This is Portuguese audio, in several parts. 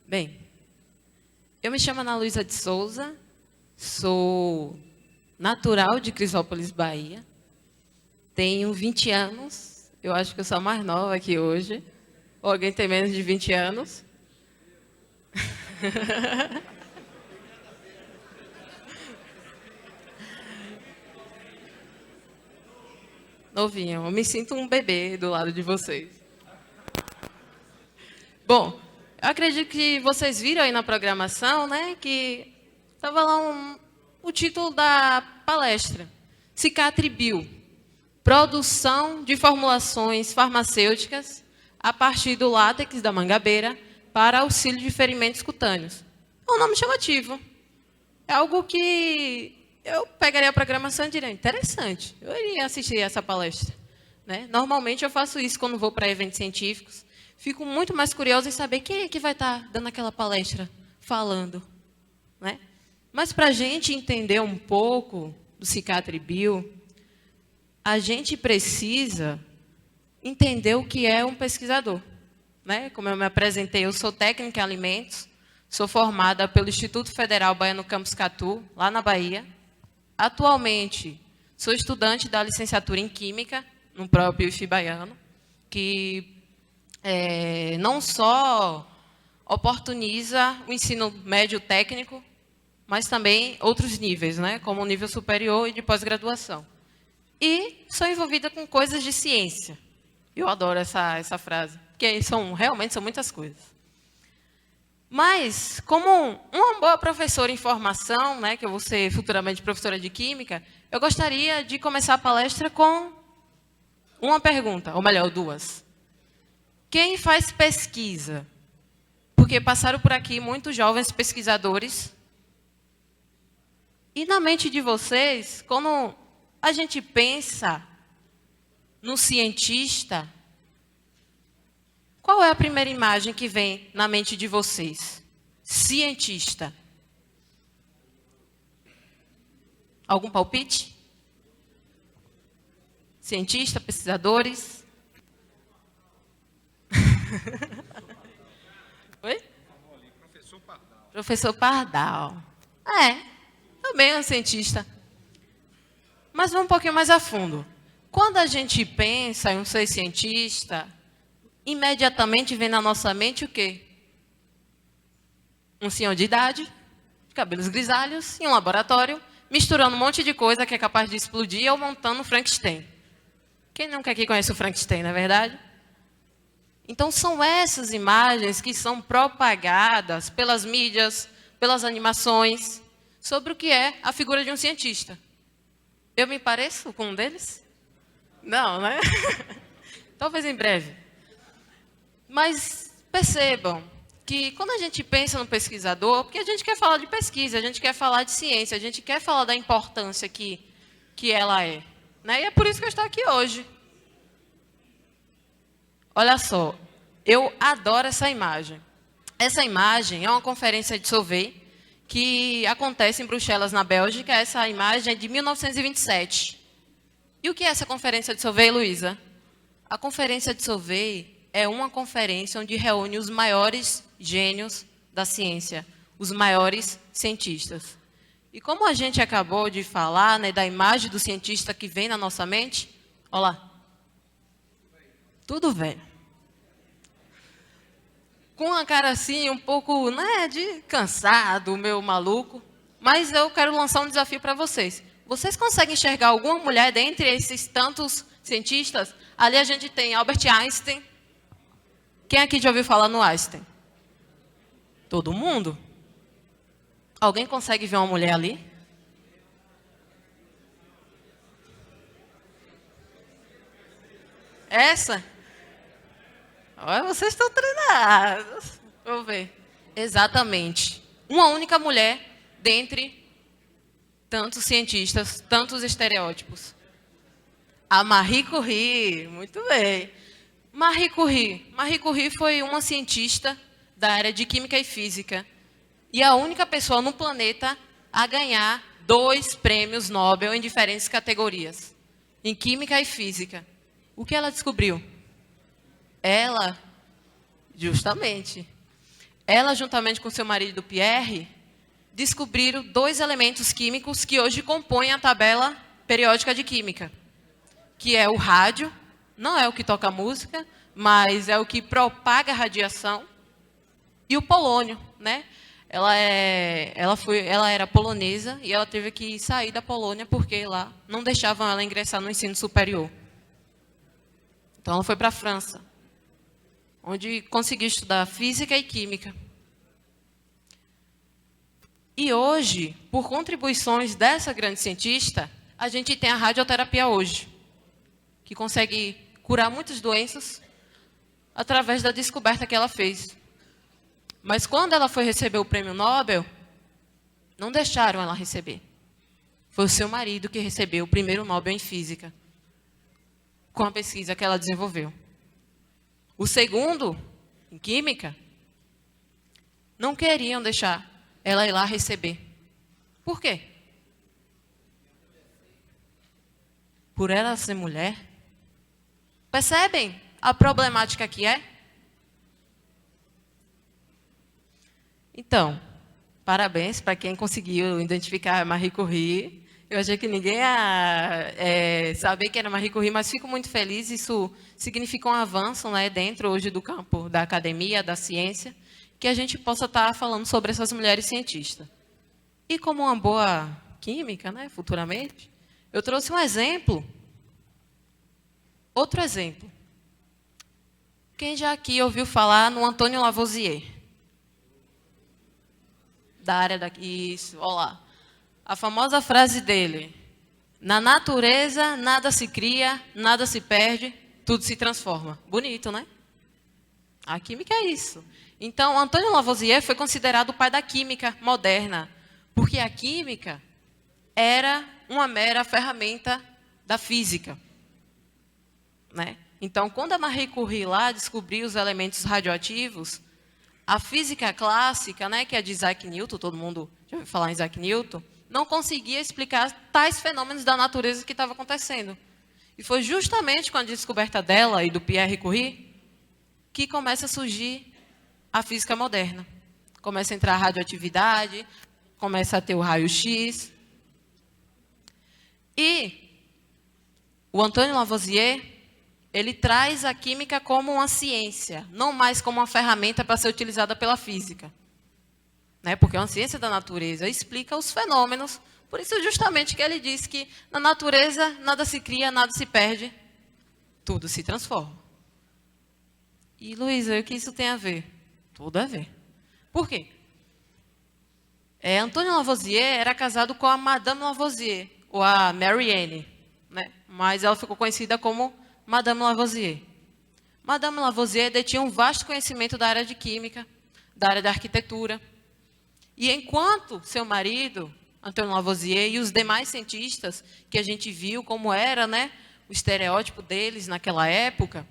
Bem, eu me chamo Ana Luísa de Souza, sou natural de Crisópolis, Bahia. Tenho 20 anos, eu acho que eu sou a mais nova aqui hoje. Ou alguém tem menos de 20 anos? Novinho, eu me sinto um bebê do lado de vocês. Bom, eu acredito que vocês viram aí na programação, né, que estava lá o título da palestra. Cicatribio, produção de formulações farmacêuticas a partir do látex da mangabeira para auxílio de ferimentos cutâneos. É um nome chamativo. É algo que eu pegaria a programação e diria, interessante, eu iria assistir essa palestra. Né? Normalmente eu faço isso quando vou para eventos científicos. Fico muito mais curiosa em saber quem é que vai estar dando aquela palestra, falando. Né? Mas para a gente entender um pouco do cicatribio, a gente precisa entender o que é um pesquisador. Né? Como eu me apresentei, eu sou técnica em alimentos, sou formada pelo Instituto Federal Baiano Campus Catu, lá na Bahia. Atualmente, sou estudante da licenciatura em Química, no próprio IFI Baiano, que não só oportuniza o ensino médio técnico, mas também outros níveis, né? Como o nível superior e de pós-graduação. E sou envolvida com coisas de ciência. Eu adoro essa frase, porque realmente são muitas coisas. Mas, como uma boa professora em formação, né, que eu vou ser futuramente professora de Química, eu gostaria de começar a palestra com uma pergunta, ou melhor, duas. Quem faz pesquisa? Porque passaram por aqui muitos jovens pesquisadores. E na mente de vocês, quando a gente pensa no cientista, qual é a primeira imagem que vem na mente de vocês? Cientista. Algum palpite? Cientista, pesquisadores? Oi? Professor Pardal. Professor Pardal. Também é um cientista. Mas vamos um pouquinho mais a fundo. Quando a gente pensa em um ser cientista, imediatamente vem na nossa mente o quê? Um senhor de idade, de cabelos grisalhos, em um laboratório, misturando um monte de coisa que é capaz de explodir ou montando um Frankenstein. Quem nunca aqui conhece o Frankenstein, não é verdade? Então, são essas imagens que são propagadas pelas mídias, pelas animações, sobre o que é a figura de um cientista. Eu me pareço com um deles? Não, né? Talvez em breve. Mas percebam que quando a gente pensa no pesquisador, porque a gente quer falar de pesquisa, a gente quer falar de ciência, a gente quer falar da importância que ela é. Né? E é por isso que eu estou aqui hoje. Olha só, eu adoro essa imagem. Essa imagem é uma conferência de Solvay que acontece em Bruxelas, na Bélgica. Essa imagem é de 1927. E o que é essa conferência de Solvay, Luísa? A conferência de Solvay é uma conferência onde reúne os maiores gênios da ciência, os maiores cientistas. E como a gente acabou de falar, né, da imagem do cientista que vem na nossa mente, olha lá. Tudo velho. Com uma cara assim, um pouco, né, de cansado, meio maluco. Mas eu quero lançar um desafio para vocês. Vocês conseguem enxergar alguma mulher dentre esses tantos cientistas? Ali a gente tem Albert Einstein. Quem aqui já ouviu falar no Einstein? Todo mundo? Alguém consegue ver uma mulher ali? Essa? Olha, vocês estão treinados. Vou ver. Exatamente. Uma única mulher dentre tantos cientistas, tantos estereótipos. A Marie Curie. Muito bem. Marie Curie. Marie Curie foi uma cientista da área de química e física. E a única pessoa no planeta a ganhar 2 prêmios Nobel em diferentes categorias. Em química e física. O que ela descobriu? Ela, justamente, ela, juntamente com seu marido Pierre, descobriram 2 elementos químicos que hoje compõem a tabela periódica de química, que é o rádio, não é o que toca música, mas é o que propaga a radiação, e o polônio, né? Ela era polonesa e ela teve que sair da Polônia porque lá não deixavam ela ingressar no ensino superior. Então ela foi para a França, onde conseguiu estudar física e química. E hoje, por contribuições dessa grande cientista, a gente tem a radioterapia hoje, que consegue curar muitas doenças através da descoberta que ela fez. Mas quando ela foi receber o prêmio Nobel, não deixaram ela receber. Foi o seu marido que recebeu o primeiro Nobel em física, com a pesquisa que ela desenvolveu. O segundo, em química, não queriam deixar ela ir lá receber. Por quê? Por ela ser mulher. Percebem a problemática que é? Então, parabéns para quem conseguiu identificar a Marie Curie. Eu achei que ninguém ia saber que era Marie Curie, mas fico muito feliz. Isso significa um avanço, né, dentro hoje do campo da academia, da ciência, que a gente possa estar falando sobre essas mulheres cientistas. E como uma boa química, né, futuramente, eu trouxe um exemplo. Outro exemplo. Quem já aqui ouviu falar no Antônio Lavoisier? Da área daqui, isso, olha lá. A famosa frase dele: na natureza, nada se cria, nada se perde, tudo se transforma. Bonito, né? A química é isso. Então, Antônio Lavoisier foi considerado o pai da química moderna, porque a química era uma mera ferramenta da física, né? Então, quando a Marie Curie lá descobriu os elementos radioativos, a física clássica, né, que é de Isaac Newton, todo mundo já ouviu falar em Isaac Newton, não conseguia explicar tais fenômenos da natureza que estavam acontecendo. E foi justamente com a descoberta dela e do Pierre Curie que começa a surgir a física moderna. Começa a entrar a radioatividade, começa a ter o raio-x. E o Antônio Lavoisier, ele traz a química como uma ciência, não mais como uma ferramenta para ser utilizada pela física. Né? Porque é uma ciência da natureza, explica os fenômenos. Por isso, justamente, que ele diz que na natureza nada se cria, nada se perde, tudo se transforma. E, Luísa, o que isso tem a ver? Tudo a ver. Por quê? Antônio Lavoisier era casado com a Madame Lavoisier, ou a Mary Anne, né? Mas ela ficou conhecida como Madame Lavoisier. Madame Lavoisier detinha um vasto conhecimento da área de química, da área da arquitetura. E enquanto seu marido, Antônio Lavoisier, e os demais cientistas, que a gente viu como era, né, o estereótipo deles naquela época,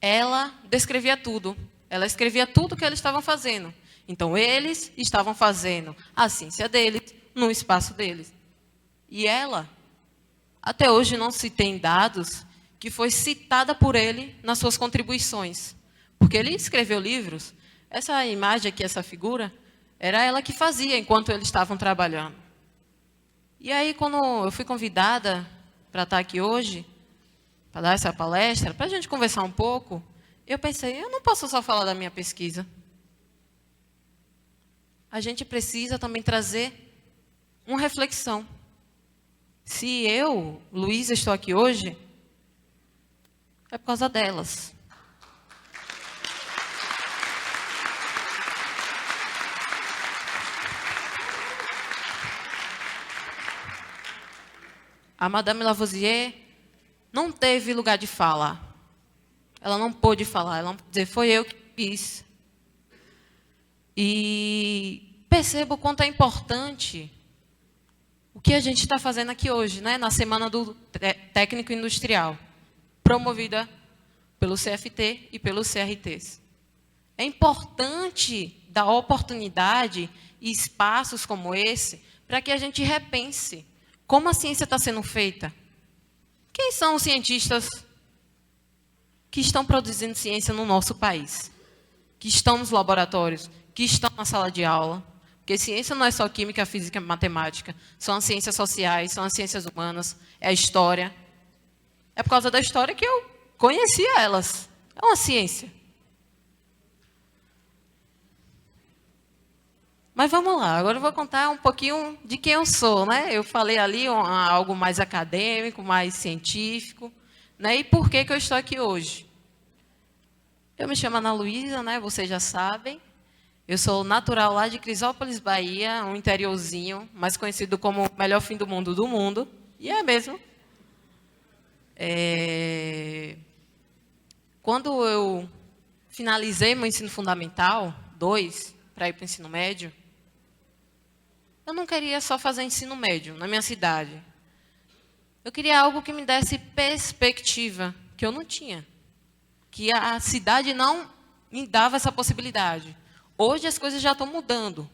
ela descrevia tudo. Ela escrevia tudo o que eles estavam fazendo. Então, eles estavam fazendo a ciência deles, no espaço deles. E ela, até hoje não se tem dados, que foi citada por ele nas suas contribuições. Porque ele escreveu livros. Essa imagem aqui, essa figura, era ela que fazia enquanto eles estavam trabalhando. E aí, quando eu fui convidada para estar aqui hoje, para dar essa palestra, para a gente conversar um pouco, eu pensei, eu não posso só falar da minha pesquisa. A gente precisa também trazer uma reflexão. Se eu, Luísa, estou aqui hoje, é por causa delas. A Madame Lavoisier não teve lugar de fala. Ela não pôde falar, ela não pôde dizer, foi eu que fiz. E perceba o quanto é importante o que a gente está fazendo aqui hoje, né? Na Semana do Técnico Industrial, promovida pelo CFT e pelos CRTs. É importante dar oportunidade e espaços como esse para que a gente repense como a ciência está sendo feita. Quem são os cientistas que estão produzindo ciência no nosso país? que estão nos laboratórios, que estão na sala de aula. Porque ciência não é só química, física e matemática. São as ciências sociais, são as ciências humanas, é a história. É por causa da história que eu conhecia elas. É uma ciência. Mas vamos lá, agora eu vou contar um pouquinho de quem eu sou, né? Eu falei ali algo mais acadêmico, mais científico, né? E por que eu estou aqui hoje? Eu me chamo Ana Luísa, né? Vocês já sabem. Eu sou natural lá de Crisópolis, Bahia, um interiorzinho, mais conhecido como o melhor fim do mundo. E é mesmo. Quando eu finalizei meu ensino fundamental, 2, para ir para o ensino médio, eu não queria só fazer ensino médio na minha cidade. Eu queria algo que me desse perspectiva, que eu não tinha. Que a cidade não me dava essa possibilidade. Hoje as coisas já estão mudando.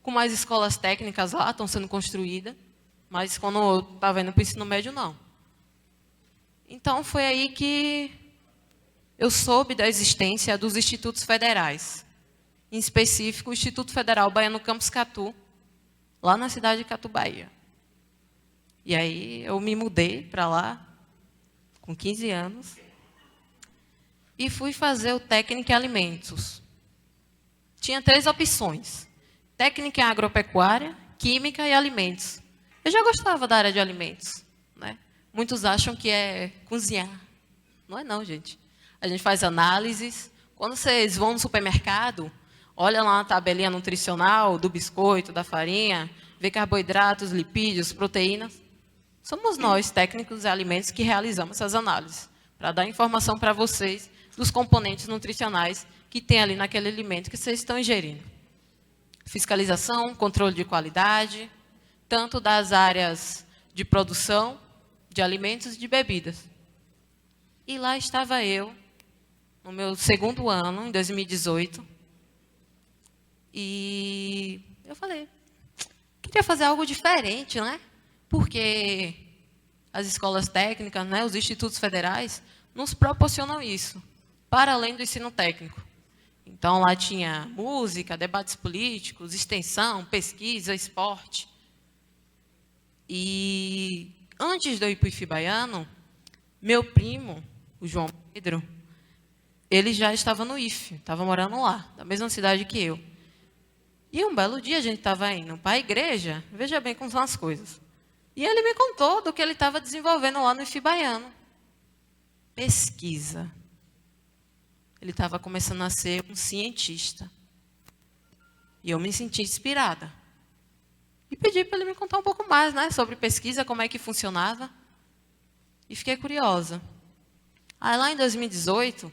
Com mais escolas técnicas lá, estão sendo construídas. Mas quando eu estava indo para o ensino médio, não. Então foi aí que eu soube da existência dos institutos federais. Em específico, o Instituto Federal Baiano Campus Catu, lá na cidade de Catu, Bahia. E aí eu me mudei para lá, com 15 anos, e fui fazer o técnico em alimentos. Tinha 3 opções: técnica em agropecuária, química e alimentos. Eu já gostava da área de alimentos, né? Muitos acham que é cozinhar. Não é não, gente. A gente faz análises. Quando vocês vão no supermercado, olha lá na tabelinha nutricional do biscoito, da farinha, vê carboidratos, lipídios, proteínas. Somos nós, técnicos de alimentos, que realizamos essas análises, para dar informação para vocês dos componentes nutricionais que tem ali naquele alimento que vocês estão ingerindo. Fiscalização, controle de qualidade, tanto das áreas de produção de alimentos e de bebidas. E lá estava eu, no meu 2º ano, em 2018, e eu falei, queria fazer algo diferente, né? Porque as escolas técnicas, né, os institutos federais, nos proporcionam isso, para além do ensino técnico. Então, lá tinha música, debates políticos, extensão, pesquisa, esporte. E antes de eu ir para o IF Baiano, meu primo, o João Pedro, ele já estava no IF, estava morando lá, da mesma cidade que eu. E um belo dia a gente estava indo para a igreja, veja bem como são as coisas. E ele me contou do que ele estava desenvolvendo lá no IF Baiano. Pesquisa. Ele estava começando a ser um cientista. E eu me senti inspirada. E pedi para ele me contar um pouco mais, né, sobre pesquisa, como é que funcionava. E fiquei curiosa. Aí lá em 2018,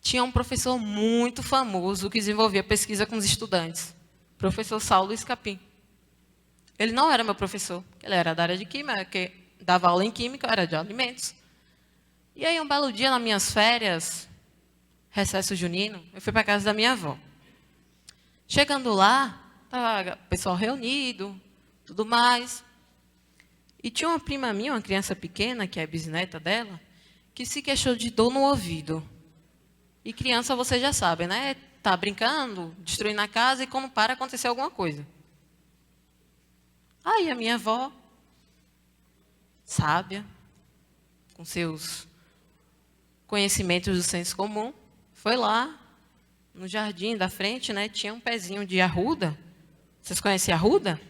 tinha um professor muito famoso que desenvolvia pesquisa com os estudantes. O professor Saulo Luiz Capim. Ele não era meu professor. Ele era da área de química, que dava aula em química, era de alimentos. E aí um belo dia, nas minhas férias, recesso junino, eu fui para a casa da minha avó. Chegando lá, estava o pessoal reunido, tudo mais. E tinha uma prima minha, uma criança pequena, que é bisneta dela, que se queixou de dor no ouvido. E criança, vocês já sabem, né? Tá brincando, destruindo a casa e quando para, acontecer alguma coisa. Aí a minha avó, sábia, com seus conhecimentos do senso comum, foi lá, no jardim da frente, né, tinha um pezinho de arruda. Vocês conhecem a arruda?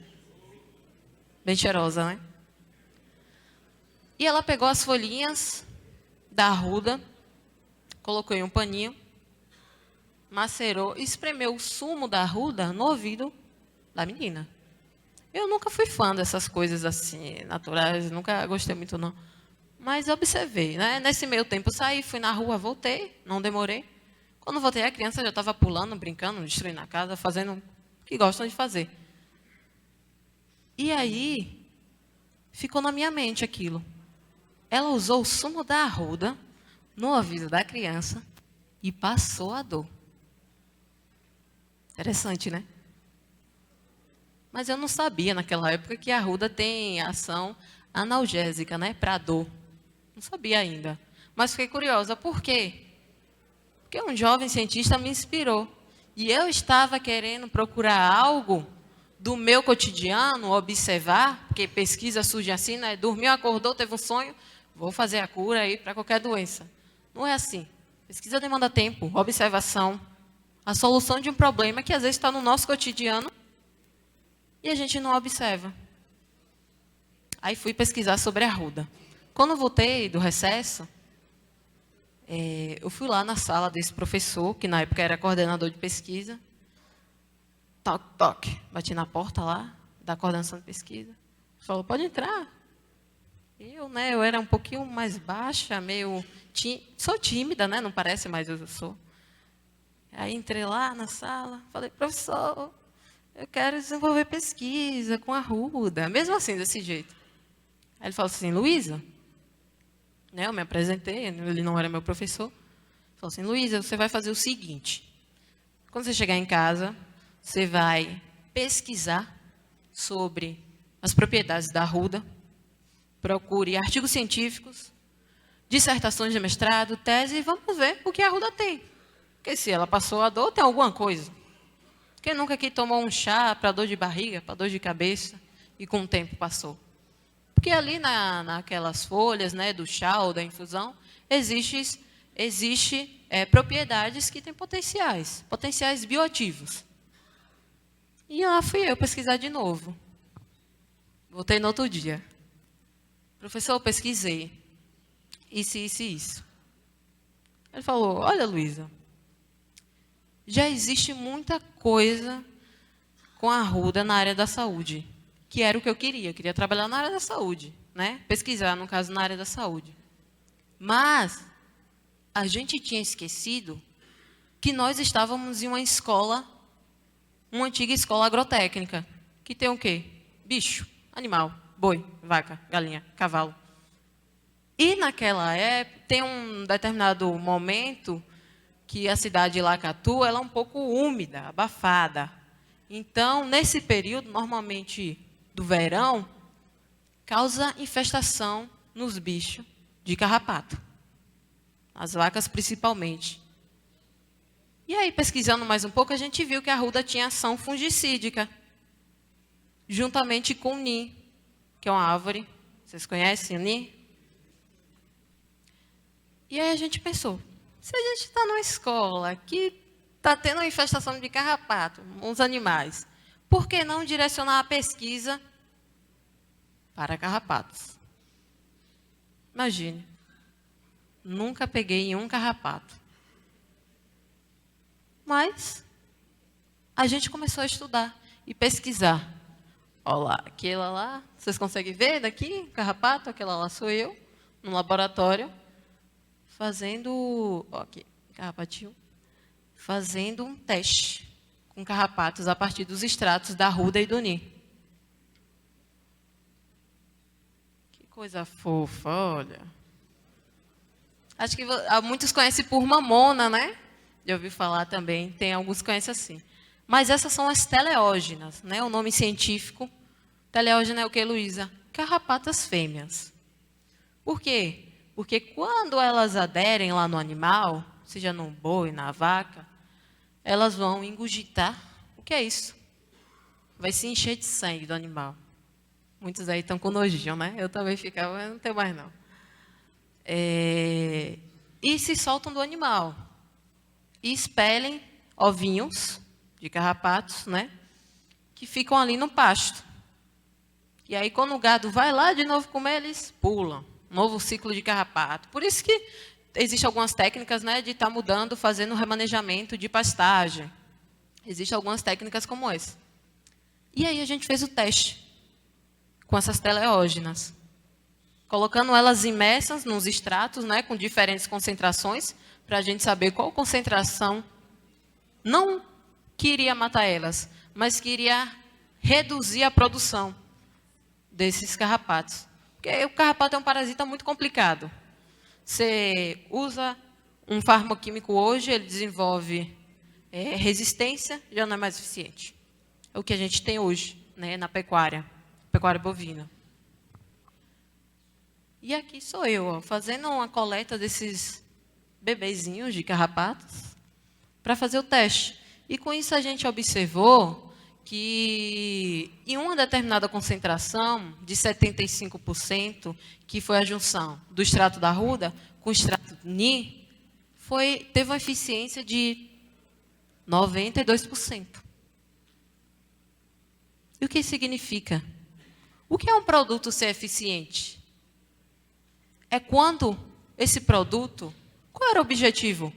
Bem cheirosa, né? E ela pegou as folhinhas da arruda, colocou em um paninho, macerou e espremeu o sumo da arruda no ouvido da menina. Eu nunca fui fã dessas coisas assim, naturais, nunca gostei muito não. Mas observei, né? Nesse meio tempo eu saí, fui na rua, voltei, não demorei. Quando voltei, a criança já estava pulando, brincando, destruindo a casa, fazendo o que gostam de fazer. E aí, ficou na minha mente aquilo. Ela usou o sumo da arruda no ouvido da criança e passou a dor. Interessante, né? Mas eu não sabia naquela época que a arruda tem ação analgésica, né? Para dor. Não sabia ainda. Mas fiquei curiosa. Por quê? Porque um jovem cientista me inspirou. E eu estava querendo procurar algo do meu cotidiano, observar, porque pesquisa surge assim, né? Dormiu, acordou, teve um sonho, vou fazer a cura aí para qualquer doença. Não é assim. Pesquisa demanda tempo, observação, a solução de um problema que às vezes está no nosso cotidiano e a gente não observa. Aí fui pesquisar sobre a arruda. Quando voltei do recesso, eu fui lá na sala desse professor, que na época era coordenador de pesquisa. Toque, toque. Bati na porta lá, da coordenação de pesquisa. Falou, pode entrar. Eu era um pouquinho mais baixa, meio... Sou tímida, né? Não parece, mas eu sou. Aí entrei lá na sala, falei, professor, eu quero desenvolver pesquisa com arruda. Mesmo assim, desse jeito. Aí ele falou assim, Luísa, né, eu me apresentei, ele não era meu professor. Ele falou assim, Luísa, você vai fazer o seguinte. Quando você chegar em casa, você vai pesquisar sobre as propriedades da arruda, procure artigos científicos, dissertações de mestrado, tese, e vamos ver o que a arruda tem. Porque se ela passou a dor, tem alguma coisa. Quem nunca aqui tomou um chá para dor de barriga, para dor de cabeça, e com o tempo passou? Porque ali naquelas folhas, né, do chá ou da infusão, existe propriedades que têm potenciais bioativos. E lá fui eu pesquisar de novo. Voltei no outro dia. Professor, eu pesquisei. Isso, isso e isso. Ele falou, olha, Luísa, já existe muita coisa com a arruda na área da saúde, que era o que eu queria trabalhar na área da saúde, né? Pesquisar, no caso, na área da saúde. Mas a gente tinha esquecido que nós estávamos em uma escola, uma antiga escola agrotécnica, que tem o quê? Bicho, animal, boi, vaca, galinha, cavalo. E naquela época, tem um determinado momento que a cidade de Lacatu ela é um pouco úmida, abafada. Então, nesse período, normalmente do verão, causa infestação nos bichos de carrapato. As vacas principalmente. E aí, pesquisando mais um pouco, a gente viu que a arruda tinha ação fungicídica, juntamente com o NIM, que é uma árvore. Vocês conhecem o NIM? E aí a gente pensou, se a gente está numa escola que está tendo uma infestação de carrapato, uns animais, por que não direcionar a pesquisa para carrapatos? Imagine, nunca peguei um carrapato. Mas a gente começou a estudar e pesquisar. Olha lá, aquela lá, vocês conseguem ver daqui, carrapato, aquela lá sou eu, no laboratório, fazendo, aqui, carrapatinho, fazendo um teste com carrapatos a partir dos extratos da arruda e do NIM. Que coisa fofa, olha. Acho que muitos conhecem por mamona, né? Já ouvi falar também, tem alguns que conhecem assim. Mas essas são as teleógenas, né? O nome científico. Teleógena é o que, Luísa? Carrapatas fêmeas. Por quê? Porque quando elas aderem lá no animal, seja no boi, na vaca, elas vão engurgitar. O que é isso? Vai se encher de sangue do animal. Muitos aí estão com nojinho, né? Eu também ficava, não tenho mais não. E se soltam do animal. E expelem ovinhos de carrapatos, né? Que ficam ali no pasto. E aí, quando o gado vai lá de novo comer, eles pulam. Novo ciclo de carrapato. Por isso que existem algumas técnicas, né, de estar mudando, fazendo remanejamento de pastagem. Existem algumas técnicas como essa. E aí a gente fez o teste com essas teleógenas, colocando elas imersas nos extratos, né, com diferentes concentrações, para a gente saber qual concentração não queria matar elas, mas queria reduzir a produção desses carrapatos. Porque o carrapato é um parasita muito complicado. Você usa um farmacoquímico hoje, ele desenvolve resistência, já não é mais eficiente. É o que a gente tem hoje, né, na pecuária bovina. E aqui sou eu, fazendo uma coleta desses bebezinhos de carrapatos para fazer o teste. E com isso a gente observou que em uma determinada concentração de 75%, que foi a junção do extrato da arruda com o extrato do Ni, teve uma eficiência de 92%. E o que significa? O que é um produto ser eficiente? É quando esse produto, qual era o objetivo?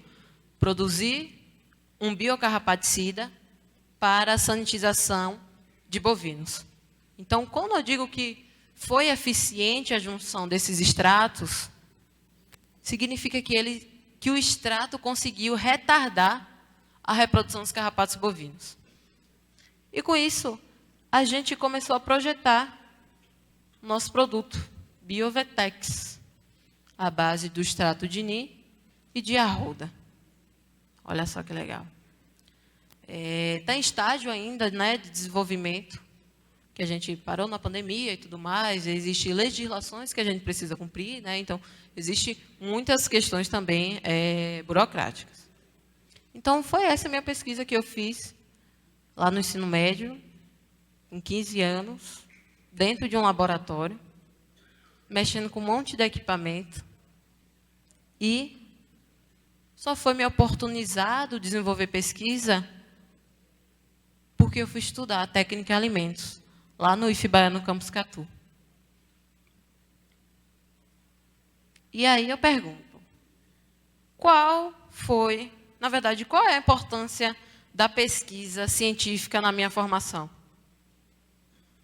Produzir um biocarrapaticida para a sanitização de bovinos. Então, quando eu digo que foi eficiente a junção desses extratos, significa que o extrato conseguiu retardar a reprodução dos carrapatos bovinos. E com isso, a gente começou a projetar nosso produto, Biovetex, à base do extrato de Ni e de arruda. Olha só que legal. Está em estágio ainda, né, de desenvolvimento, que a gente parou na pandemia e tudo mais, existem legislações que a gente precisa cumprir, né, então, existem muitas questões também burocráticas. Então, foi essa a minha pesquisa que eu fiz lá no ensino médio, com 15 anos, dentro de um laboratório, mexendo com um monte de equipamento, e só foi me oportunizado desenvolver pesquisa porque eu fui estudar técnica em alimentos, lá no IFBA, no Campus Catu. E aí eu pergunto, qual é a importância da pesquisa científica na minha formação?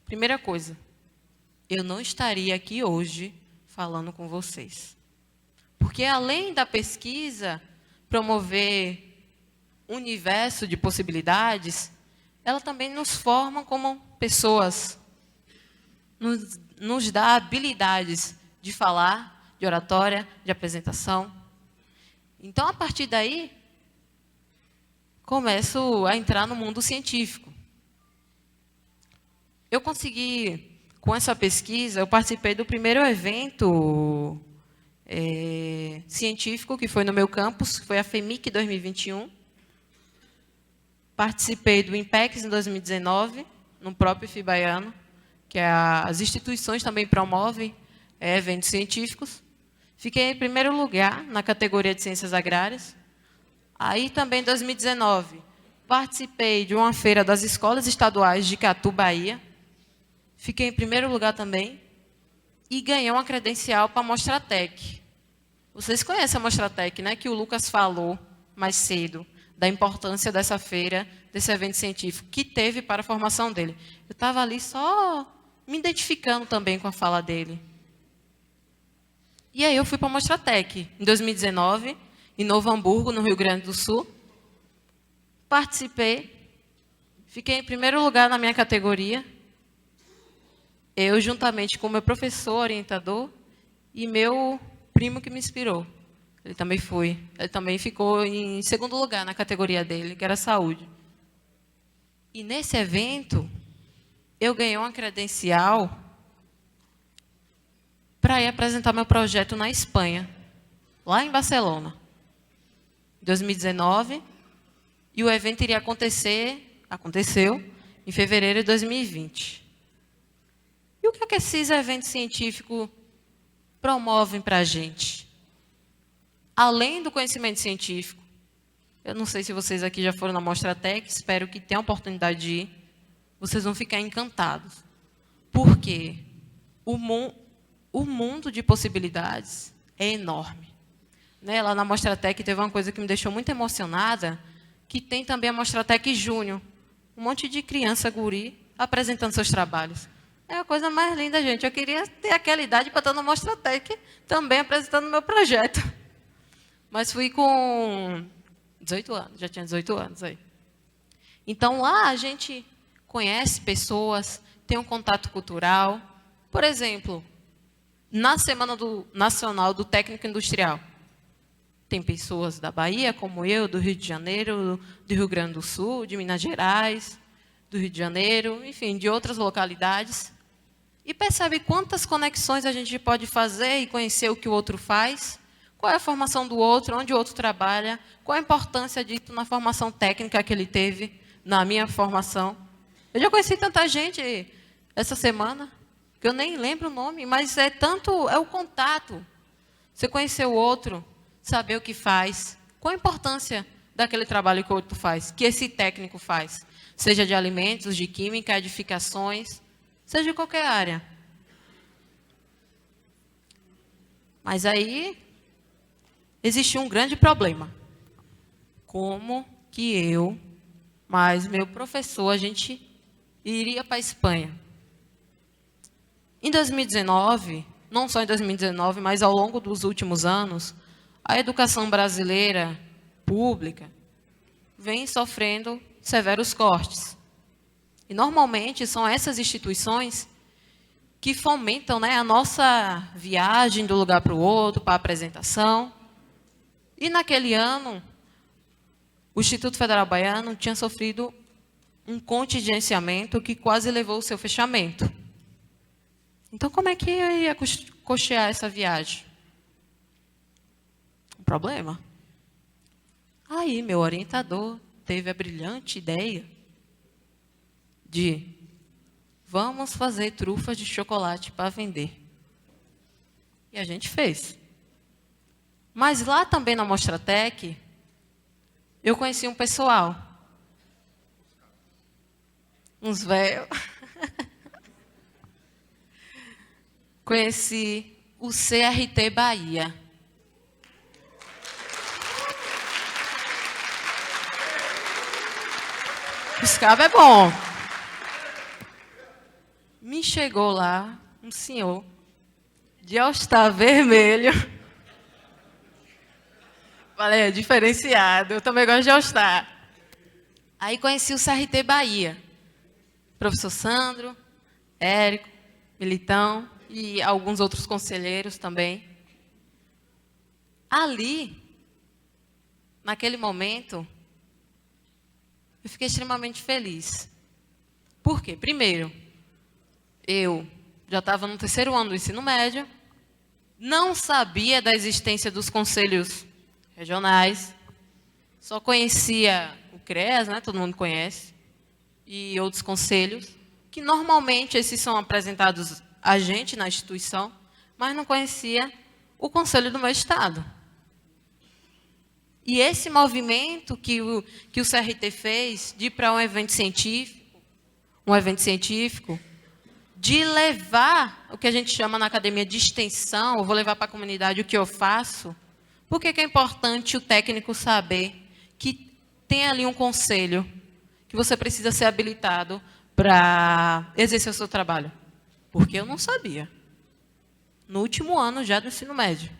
Primeira coisa, eu não estaria aqui hoje falando com vocês. Porque além da pesquisa promover um universo de possibilidades, ela também nos forma como pessoas, nos dá habilidades de falar, de oratória, de apresentação. Então, a partir daí, começo a entrar no mundo científico. Eu consegui, com essa pesquisa, eu participei do primeiro evento científico que foi no meu campus, que foi a FEMIC 2021. Participei do IMPEX em 2019, no próprio IFBaiano, que as instituições também promovem eventos científicos. Fiquei em primeiro lugar na categoria de Ciências Agrárias. Aí também em 2019, participei de uma feira das escolas estaduais de Catu, Bahia. Fiquei em primeiro lugar também e ganhei uma credencial para a Mostratec. Vocês conhecem a Mostratec, né? Que o Lucas falou mais cedo, da importância dessa feira, desse evento científico que teve para a formação dele. Eu estava ali só me identificando também com a fala dele. E aí eu fui para a Mostratec, em 2019, em Novo Hamburgo, no Rio Grande do Sul. Participei, fiquei em primeiro lugar na minha categoria. Eu, juntamente com meu professor, orientador, e meu primo que me inspirou. Ele também ficou em segundo lugar na categoria dele, que era saúde. E nesse evento, eu ganhei uma credencial para ir apresentar meu projeto na Espanha, lá em Barcelona, em 2019, e o evento iria aconteceu, em fevereiro de 2020. E o que é que esses eventos científicos promovem para a gente? Além do conhecimento científico, eu não sei se vocês aqui já foram na Mostratec, espero que tenham a oportunidade de ir, vocês vão ficar encantados. Porque o mundo de possibilidades é enorme. Né? Lá na Mostratec teve uma coisa que me deixou muito emocionada, que tem também a Mostratec Júnior. Um monte de criança guri apresentando seus trabalhos. É a coisa mais linda, gente. Eu queria ter aquela idade para estar na Mostratec também apresentando meu projeto. Mas fui com 18 anos, já tinha 18 anos aí. Então, lá a gente conhece pessoas, tem um contato cultural. Por exemplo, na Semana Nacional do Técnico Industrial, tem pessoas da Bahia, como eu, do Rio de Janeiro, do Rio Grande do Sul, de Minas Gerais, do Rio de Janeiro, enfim, de outras localidades. E percebe quantas conexões a gente pode fazer e conhecer o que o outro faz, qual é a formação do outro, onde o outro trabalha, qual a importância disso na formação técnica que ele teve, na minha formação. Eu já conheci tanta gente essa semana, que eu nem lembro o nome, mas é o contato. Você conhecer o outro, saber o que faz, qual a importância daquele trabalho que o outro faz, que esse técnico faz, seja de alimentos, de química, edificações, seja de qualquer área. Mas aí existe um grande problema. Como que eu, mais meu professor, a gente iria para a Espanha? Em 2019, não só em 2019, mas ao longo dos últimos anos, a educação brasileira pública vem sofrendo severos cortes. E normalmente são essas instituições que fomentam, né, a nossa viagem do lugar para o outro, para a apresentação. E naquele ano, o Instituto Federal Baiano tinha sofrido um contingenciamento que quase levou ao seu fechamento. Então, como é que eu ia custear essa viagem? Um problema. Aí, meu orientador teve a brilhante ideia de vamos fazer trufas de chocolate para vender. E a gente fez. Mas lá também na Mostratec, eu conheci um pessoal. Uns velhos. Conheci o CRT Bahia. Os cabos é bom. Me chegou lá um senhor de all-star vermelho. Falei, é diferenciado, eu também gosto de all-star. Aí conheci o CRT Bahia. Professor Sandro, Érico, Militão e alguns outros conselheiros também. Ali, naquele momento, eu fiquei extremamente feliz. Por quê? Primeiro, eu já estava no 3º ano do ensino médio, não sabia da existência dos conselhos regionais, só conhecia o CREAS, né, todo mundo conhece, e outros conselhos, que normalmente esses são apresentados a gente na instituição, mas não conhecia o conselho do meu estado. E esse movimento que o CRT fez de ir para um evento científico, de levar o que a gente chama na academia de extensão, eu vou levar para a comunidade o que eu faço. Por que é importante o técnico saber que tem ali um conselho, que você precisa ser habilitado para exercer o seu trabalho? Porque eu não sabia. No último ano já do ensino médio.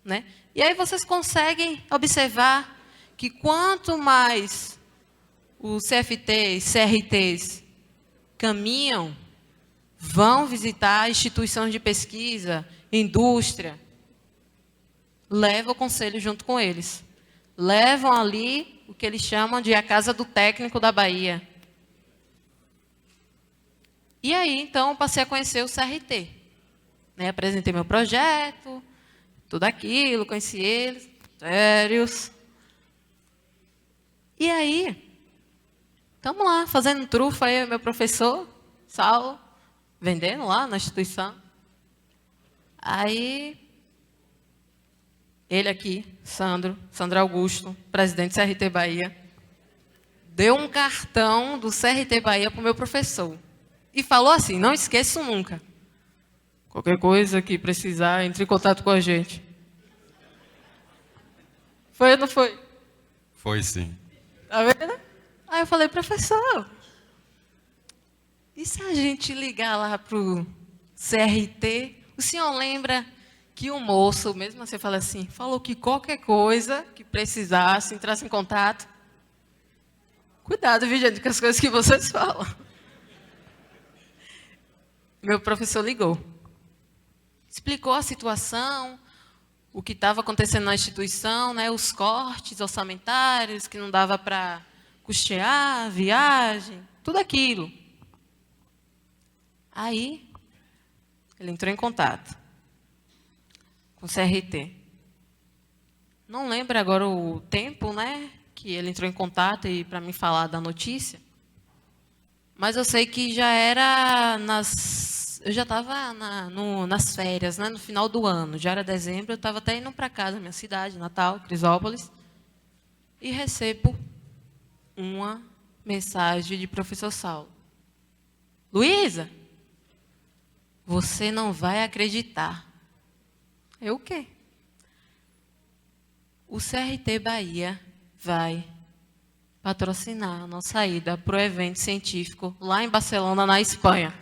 Né? E aí vocês conseguem observar que quanto mais os CFTs, CRTs caminham, vão visitar instituições de pesquisa, indústria, levam o conselho junto com eles. Levam ali o que eles chamam de a Casa do Técnico da Bahia. E aí, então, eu passei a conhecer o CRT. Né? Apresentei meu projeto, tudo aquilo, conheci eles, sérios. E aí, estamos lá, fazendo trufa, aí meu professor, Saulo, vendendo lá na instituição. Aí, ele aqui, Sandro Augusto, presidente do CRT Bahia, deu um cartão do CRT Bahia para o meu professor. E falou assim, não esqueço nunca. Qualquer coisa que precisar, entre em contato com a gente. Foi ou não foi? Foi sim. Tá vendo? Aí eu falei, professor, e se a gente ligar lá pro CRT, o senhor lembra que o moço, mesmo assim, fala assim, falou que qualquer coisa que precisasse, entrasse em contato. Cuidado, viu, gente, com as coisas que vocês falam. Meu professor ligou. Explicou a situação, o que estava acontecendo na instituição, né, os cortes orçamentários, que não dava para custear a viagem, tudo aquilo. Aí, ele entrou em contato com o CRT. Não lembro agora o tempo, né, que ele entrou em contato e para me falar da notícia. Mas eu sei que já era eu já estava nas férias, né, no final do ano. Já era dezembro, eu estava até indo para casa, minha cidade, Natal, Crisópolis, e recebo uma mensagem de professor Saulo. Luísa, você não vai acreditar. Eu o quê? O CRT Bahia vai patrocinar a nossa ida para o evento científico lá em Barcelona, na Espanha.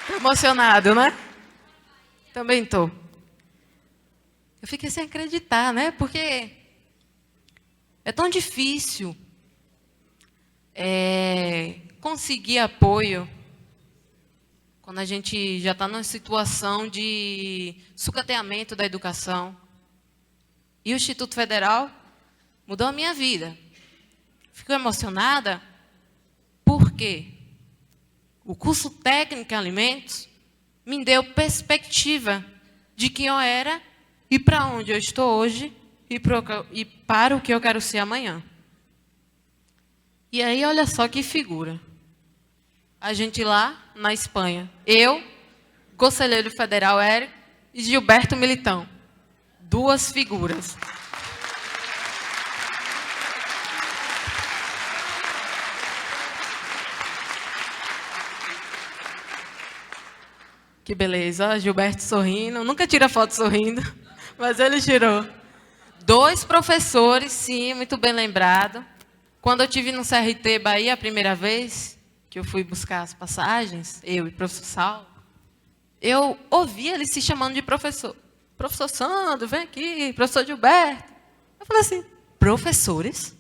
Tô emocionado, né? Também tô. Eu fiquei sem acreditar, né? Porque é tão difícil conseguir apoio quando a gente já está numa situação de sucateamento da educação. E o Instituto Federal mudou a minha vida. Fico emocionada porque o curso técnico em alimentos me deu perspectiva de quem eu era e para onde eu estou hoje e para o que eu quero ser amanhã. E aí, olha só que figura. A gente lá na Espanha. Eu, conselheiro federal Érico e Gilberto Militão. 2 figuras. Que beleza. Gilberto sorrindo. Nunca tira foto sorrindo, mas ele tirou. 2 professores, sim, muito bem lembrado. Quando eu estive no CRT Bahia a primeira vez, que eu fui buscar as passagens, eu e o professor Saulo, eu ouvi ele se chamando de professor. Professor Sandro, vem aqui, professor Gilberto. Eu falei assim, professores?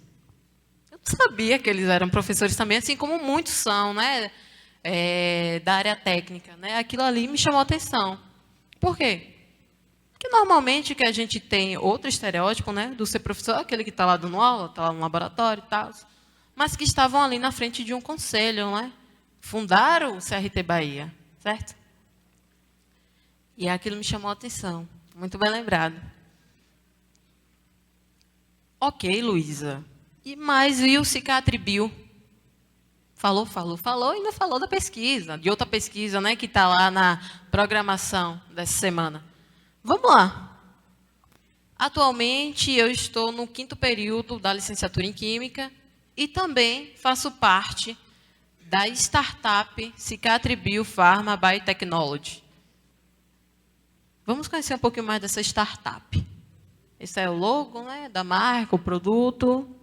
Eu não sabia que eles eram professores também, assim como muitos são, né? Da área técnica, né? Aquilo ali me chamou a atenção. Por quê? Porque normalmente que a gente tem outro estereótipo, né, do ser professor, aquele que está lá dando aula, está lá no laboratório e tal, mas que estavam ali na frente de um conselho, né? Fundaram o CRT Bahia, certo? E aquilo me chamou a atenção, muito bem lembrado. Ok, Luísa. Mas e o Cicatribio? Falou e não falou da pesquisa, de outra pesquisa, né, que está lá na programação dessa semana. Vamos lá. Atualmente, eu estou no 5º período da licenciatura em Química e também faço parte da startup Cicatribio Pharma Biotechnology. Vamos conhecer um pouquinho mais dessa startup. Esse é o logo, né, da marca, o produto.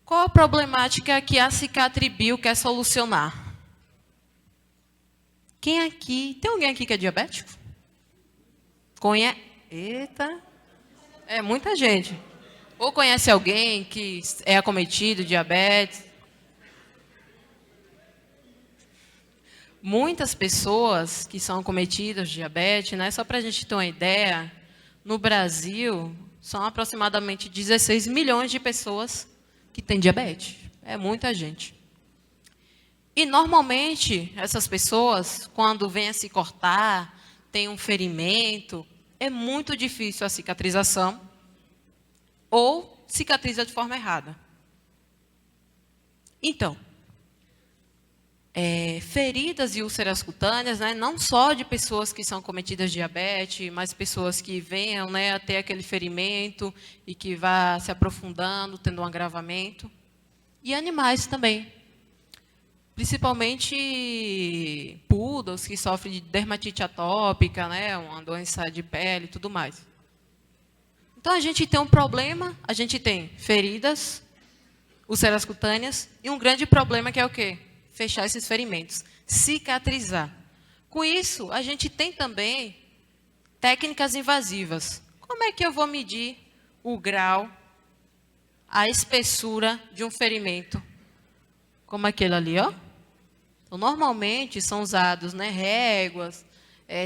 Qual a problemática que a Cicatribio quer solucionar? Quem aqui... Tem alguém aqui que é diabético? Eita, é muita gente. Ou conhece alguém que é acometido de diabetes. Muitas pessoas que são acometidas de diabetes, né? Só para a gente ter uma ideia, no Brasil, são aproximadamente 16 milhões de pessoas que têm diabetes. É muita gente. E, normalmente, essas pessoas, quando vêm a se cortar, tem um ferimento, é muito difícil a cicatrização ou cicatriza de forma errada. Então, feridas e úlceras cutâneas, né, não só de pessoas que são cometidas de diabetes, mas pessoas que venham, né, a ter aquele ferimento e que vá se aprofundando, tendo um agravamento. E animais também. Principalmente poodles que sofrem de dermatite atópica, né, uma doença de pele e tudo mais. Então, a gente tem um problema, a gente tem feridas, úlceras cutâneas, e um grande problema que é o quê? Fechar esses ferimentos, cicatrizar. Com isso, a gente tem também técnicas invasivas. Como é que eu vou medir o grau, a espessura de um ferimento? Como aquele ali, ó. Então, normalmente são usados, né, réguas,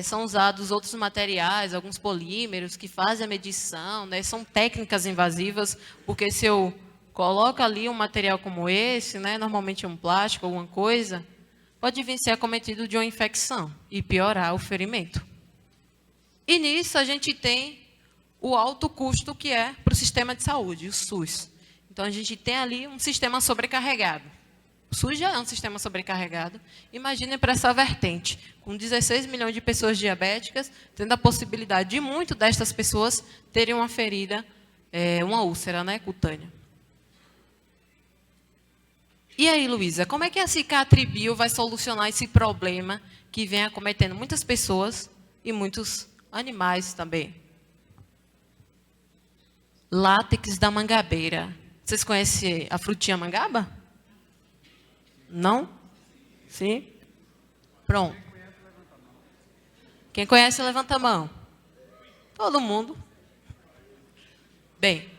são usados outros materiais, alguns polímeros que fazem a medição, né, são técnicas invasivas, porque se eu coloca ali um material como esse, né, normalmente um plástico, alguma coisa, pode vir ser acometido de uma infecção e piorar o ferimento. E nisso a gente tem o alto custo que é para o sistema de saúde, o SUS. Então a gente tem ali um sistema sobrecarregado. O SUS já é um sistema sobrecarregado. Imaginem para essa vertente, com 16 milhões de pessoas diabéticas, tendo a possibilidade de muitas destas pessoas terem uma ferida, uma úlcera, né, cutânea. E aí, Luísa, como é que a Cicatribio vai solucionar esse problema que vem acometendo muitas pessoas e muitos animais também? Látex da mangabeira. Vocês conhecem a frutinha mangaba? Não? Sim? Pronto. Quem conhece, levanta a mão. Todo mundo. Bem.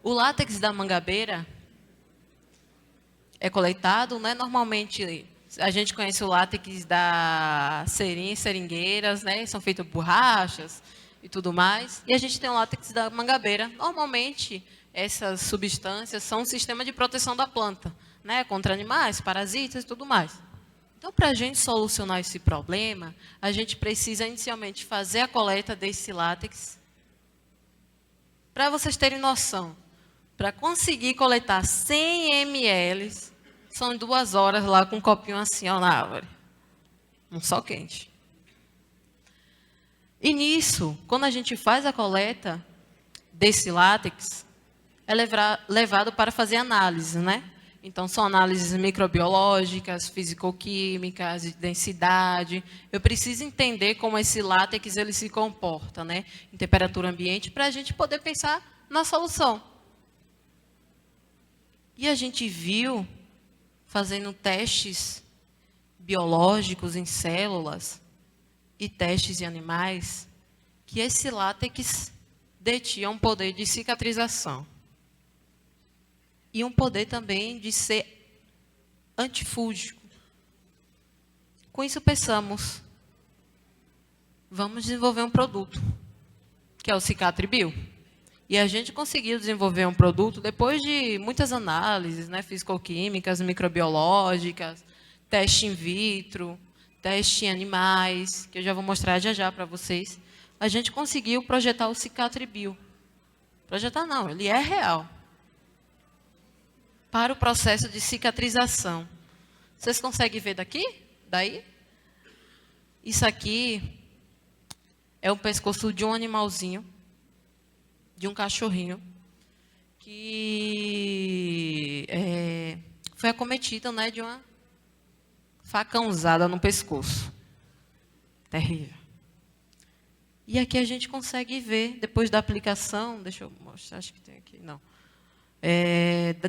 O látex da mangabeira é coletado, né? Normalmente, a gente conhece o látex da seringueiras, né? São feitas borrachas e tudo mais. E a gente tem o látex da mangabeira. Normalmente, essas substâncias são um sistema de proteção da planta, né? Contra animais, parasitas e tudo mais. Então, para a gente solucionar esse problema, a gente precisa inicialmente fazer a coleta desse látex. Para vocês terem noção, para conseguir coletar 100 ml, são 2 horas lá com um copinho assim, ó, na árvore. Um sol quente. E nisso, quando a gente faz a coleta desse látex, é levado para fazer análise, né? Então, são análises microbiológicas, fisicoquímicas, de densidade. Eu preciso entender como esse látex ele se comporta, né? Em temperatura ambiente, para a gente poder pensar na solução. E a gente viu, fazendo testes biológicos em células e testes em animais, que esse látex detinha um poder de cicatrização. E um poder também de ser antifúngico. Com isso pensamos, vamos desenvolver um produto, que é o Cicatribio. E a gente conseguiu desenvolver um produto depois de muitas análises, né, fisicoquímicas, microbiológicas, teste in vitro, teste em animais, que eu já vou mostrar já para vocês. A gente conseguiu projetar o Cicatribio. Projetar não, ele é real. Para o processo de cicatrização. Vocês conseguem ver daqui? Daí? Isso aqui é o pescoço de um animalzinho, de um cachorrinho, que foi acometido, né, de uma facãozada no pescoço. Terrível. E aqui a gente consegue ver, depois da aplicação, deixa eu mostrar, acho que tem aqui, não.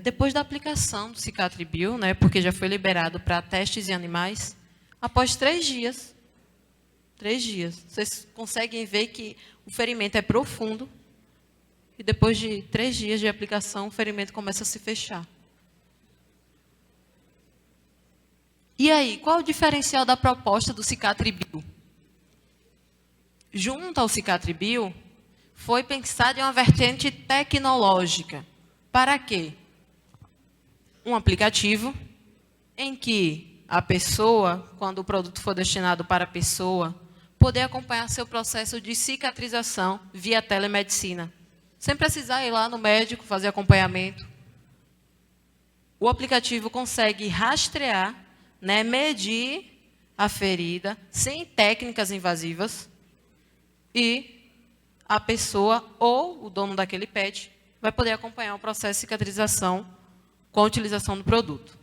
Depois da aplicação do Cicatribio, né, porque já foi liberado para testes em animais, após 3 dias, 3 dias, vocês conseguem ver que o ferimento é profundo e depois de 3 dias de aplicação, o ferimento começa a se fechar. E aí, qual é o diferencial da proposta do Cicatribio? Junto ao Cicatribio, foi pensado em uma vertente tecnológica. Para quê? Um aplicativo em que a pessoa, quando o produto for destinado para a pessoa, poder acompanhar seu processo de cicatrização via telemedicina, sem precisar ir lá no médico fazer acompanhamento. O aplicativo consegue rastrear, né, medir a ferida sem técnicas invasivas e a pessoa ou o dono daquele pet vai poder acompanhar o processo de cicatrização com a utilização do produto.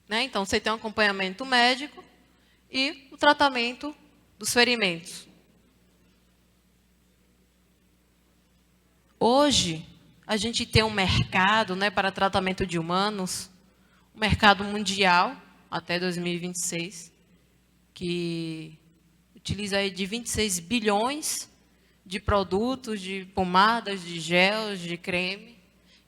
Né? Então, você tem um acompanhamento médico e o tratamento dos ferimentos. Hoje, a gente tem um mercado, né, para tratamento de humanos, um mercado mundial, até 2026, que utiliza aí de 26 bilhões de produtos, de pomadas, de gels, de creme.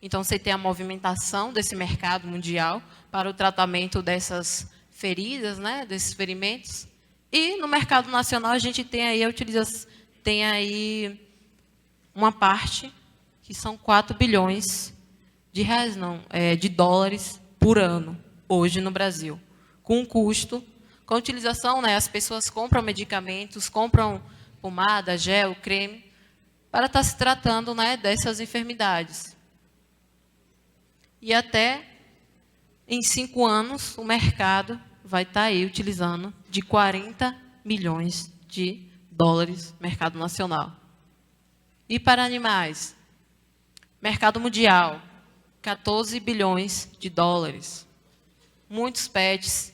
Então, você tem a movimentação desse mercado mundial para o tratamento dessas feridas, né, desses ferimentos. E no mercado nacional, a gente tem aí uma parte, que são 4 bilhões de reais, não, de dólares por ano, hoje no Brasil, com um custo, com a utilização, né, as pessoas compram medicamentos, compram pomada, gel, creme, para estar se tratando, né, dessas enfermidades. E até em 5 anos, o mercado vai estar aí utilizando de 40 milhões de dólares, mercado nacional. E para animais, mercado mundial, 14 bilhões de dólares. Muitos pets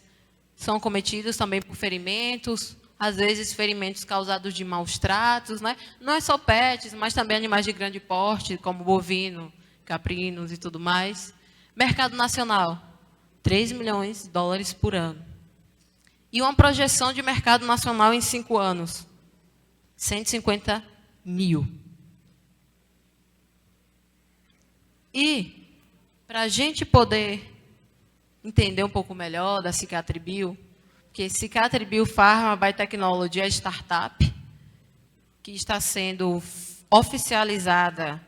são cometidos também por ferimentos, às vezes ferimentos causados de maus tratos, né? Não é só pets, mas também animais de grande porte, como bovino, caprinos e tudo mais. Mercado nacional, 3 milhões de dólares por ano. E uma projeção de mercado nacional em 5 anos, 150 mil. E, para a gente poder entender um pouco melhor da Cicatribio, que Cicatribio Pharma Biotechnology é a startup que está sendo oficializada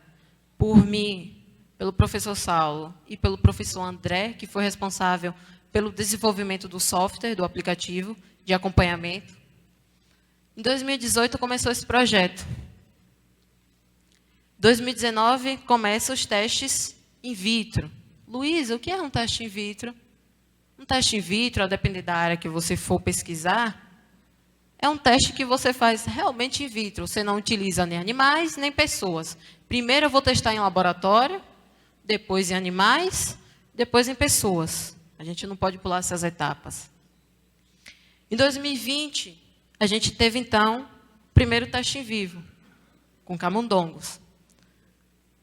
por mim, pelo professor Saulo e pelo professor André, que foi responsável pelo desenvolvimento do software, do aplicativo de acompanhamento. Em 2018 começou esse projeto. Em 2019 começam os testes in vitro. Luísa, o que é um teste in vitro? Um teste in vitro, a depender da área que você for pesquisar, é um teste que você faz realmente in vitro. Você não utiliza nem animais, nem pessoas. Primeiro eu vou testar em laboratório, depois em animais, depois em pessoas. A gente não pode pular essas etapas. Em 2020, a gente teve, então, o primeiro teste em vivo, com camundongos.